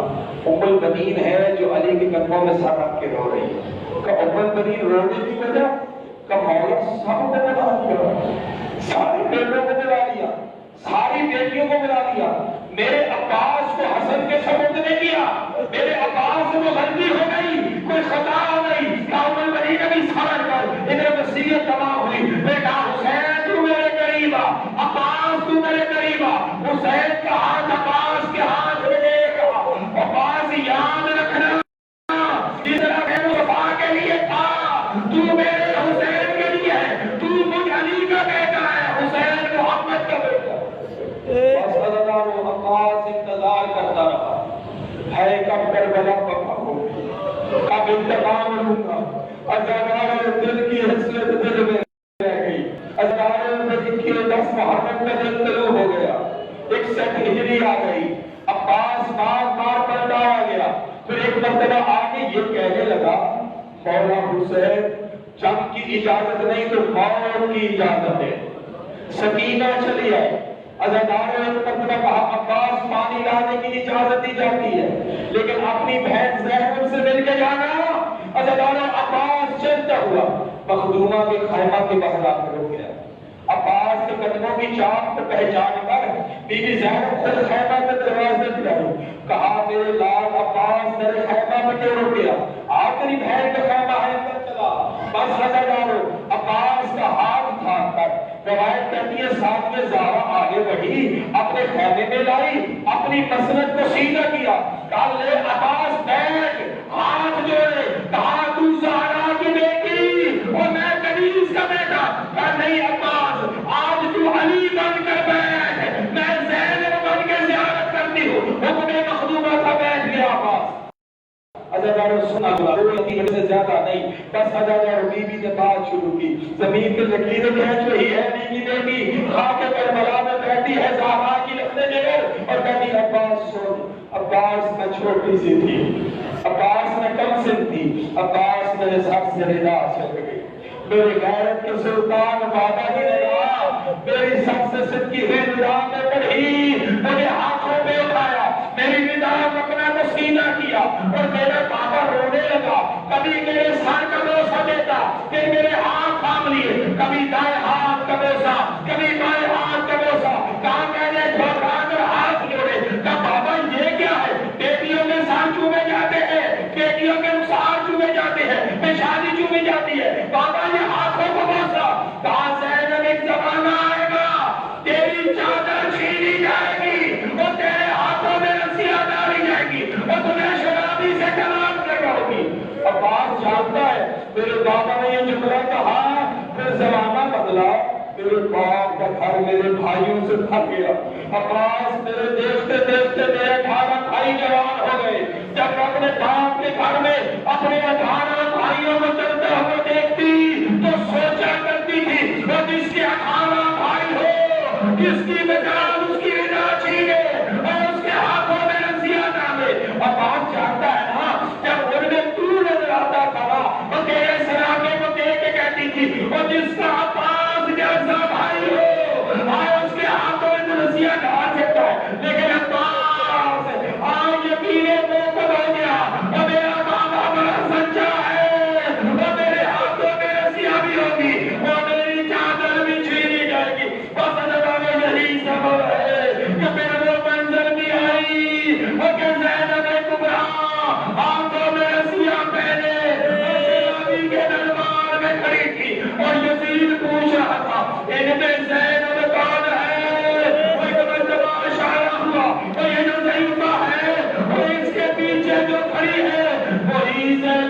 ام البنین ہے جو علی کے قدموں میں سر رکھ کے رو رہی ہے۔ کہ ام البنین رونے کی وجہ کہ مولا سب نے ملا دیا، سارے بیٹوں کو ملا دیا، ساری بیٹیوں کو ملا دیا۔ میرے عباس کو حسن کے سبب نے کیا، میرے عباس کو غلطی ہو گئی، کوئی خطا ہو گئی، ام البنین ابھی صبر کر، ادھر وصیت تمام ہوئی، بیٹا حسین تو میرے قریب آ، عباس تو میرے قریب آ۔ حسین کا ہاتھ عباس کے ہاتھ میں لے گا، عباس یاد رکھنا جس طرح مصطفیٰ کے لیے تھا تو میرے حسین کے لیے ہے، تو مجھ علی کا بیٹا ہے، حسین محمد کا بیٹا ہے۔ بس اللہ وہ عباس انتظار کرتا رہا ہے کب کربلا پکا ہوگی، کب انتقام لوں گا۔ ازادار دل کی حسرت دل میں رہ گئی، ازادار دل کی 10 محرم کا دل طلوع ہو گیا، 61 ہجری آ گئی، عباس بار بار پلٹایا گیا، پھر ایک مرتبہ آگے یہ کہنے لگا مولا حسین جنگ کی اجازت نہیں تو موت کی اجازت ہے۔ سکینہ چلی آئی، عزادار نے ایک مرتبہ کہا عباس پانی لانے کی اجازت دی جاتی ہے لیکن اپنی بہن زینب سے مل کے جانا۔ عزادار عباس چلتا ہوا مخدومہ کے خیمہ کے باہر آ کر رک گیا، عباس کے قدموں کی چاپ کو پہچان کر بی بی زینب خود خیمہ کے دروازے پہ آئی، کہا میرے لال عباس میرے خیمہ میں کیوں رک گیا؟ آخری بہن کا خیمہ ہے اندر چلا۔ بس عزادارو عباس کا ہاتھ تھام کر روایت کہتی ہے ساتھ زہرا آگے بڑھی، اپنے خیمے میں لائی، اپنی مسند کو سیدھا کیا، کہا لے عباس بیٹھ، ہاتھ جوڑے، کہا تو زہرا کی بیٹی اور میں کنیز کا بیٹا، کہا نہیں عباس آج تو علی بن کر بیٹھ، میں زینب بن کے زیارت کرتی ہوں۔ حکم مخدومہ تھا، بیٹھ گیا عباس۔ عزادارو سنا گلا دو کی سے زیادہ نہیں، بس عزادارو بی بی نے بات شروع کی، زمین پہ لکیریں کھینچ رہی ہے بی بی بیٹی، خاک کربلا میں بیٹھی ہے زہرا کی لفظ جگر اور کہتی عباس سن، عباس میں چھوٹی سی تھی، عباس میں کم سن تھی، عباس میرے سر سے ردا چل گئی، میری غیرت کے سلطان وعدہ نہیں لگا، میری سب سے صدقی ہوئی ردا میں پڑھی، مجھے ہاتھوں میں اٹھایا، میری ردا مکنا کو سینہ کیا اور میرا بابا رونے لگا، کبھی میرے سر کا بوسہ دیتا، پھر میرے ہاتھ تھام لیے، کبھی دائیں ہاتھ کا بوسہ، کبھی بائیں ہاتھ کا بوسہ، کہاں میں نے گھبرا کر ہاتھ جوڑے، کہا بابا یہ کیا ہے؟ بیٹیوں کے سر چومے جاتے ہیں، بیٹیوں کے رخسار چومے جاتے ہیں، پیشانی چومے جاتی ہے، بابا یہ ہاتھوں کو بوسہ، کہا زینب ایک زمانہ آئے گا تیری چادر چھینی جائے گی اور تیرے ہاتھوں میں رسیاں ڈالی جائے گی اور تمہیں شرابی سے کلام کرواؤگی۔ عباس جانتا ہے میرے بابا نے یہ جملہ کہا، پھر زمانہ بدلا، میرے باپ کا گھر میرے بھائیوں سے بھر گیا، عباس میرے دیکھتے دیکھتے میرے 18 بھائی جوان ہو گئے، جب میں اپنے باپ کے گھر میں اپنے 18 بھائیوں کو چلتے ہوئے دیکھتی تو سوچا کرتی تھی وہ جس کے 18 بھائی ہو، جس کی بجان اس کی رضا چھینے اور اس کے ہاتھوں میں رسیاں ڈالے۔ عباس جانتا ہے نا جب ان میں تو نظر آتا تھا اور تیرے سراغے کو دیکھ کے کہتی تھی اور جس کا عباس جیسا بھائی ہو آئے اس کے ہاتھوں میں رسیاں ڈال سکتا ہے، لیکن عباس آج یقینے موقع ہو گیا اور میرا بابا بڑا سچا ہے اور میرے ہاتھوں میں رسیاں بھی ہوگی اور میری چادر بھی چھینی جائے گی۔ بس اللہ میں یہی سبب ہے کہ پھر وہ منظر بھی آئی اور کہ زینب کبریٰ ہاتھوں میں رسیاں پہنے شرابی کے دربار میں کھڑی تھی اور یزید پوچھ رہا تھا ان میں زینب کون ہے؟ وہ ایک مرتبہ اشارہ ہوا اور یہ جو ضعیفہ ہے اور اس کے پیچھے جو کھڑی ہے وہی زینب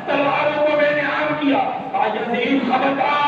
تلواروں کو میں نے عام کیا. آج یزید خبردار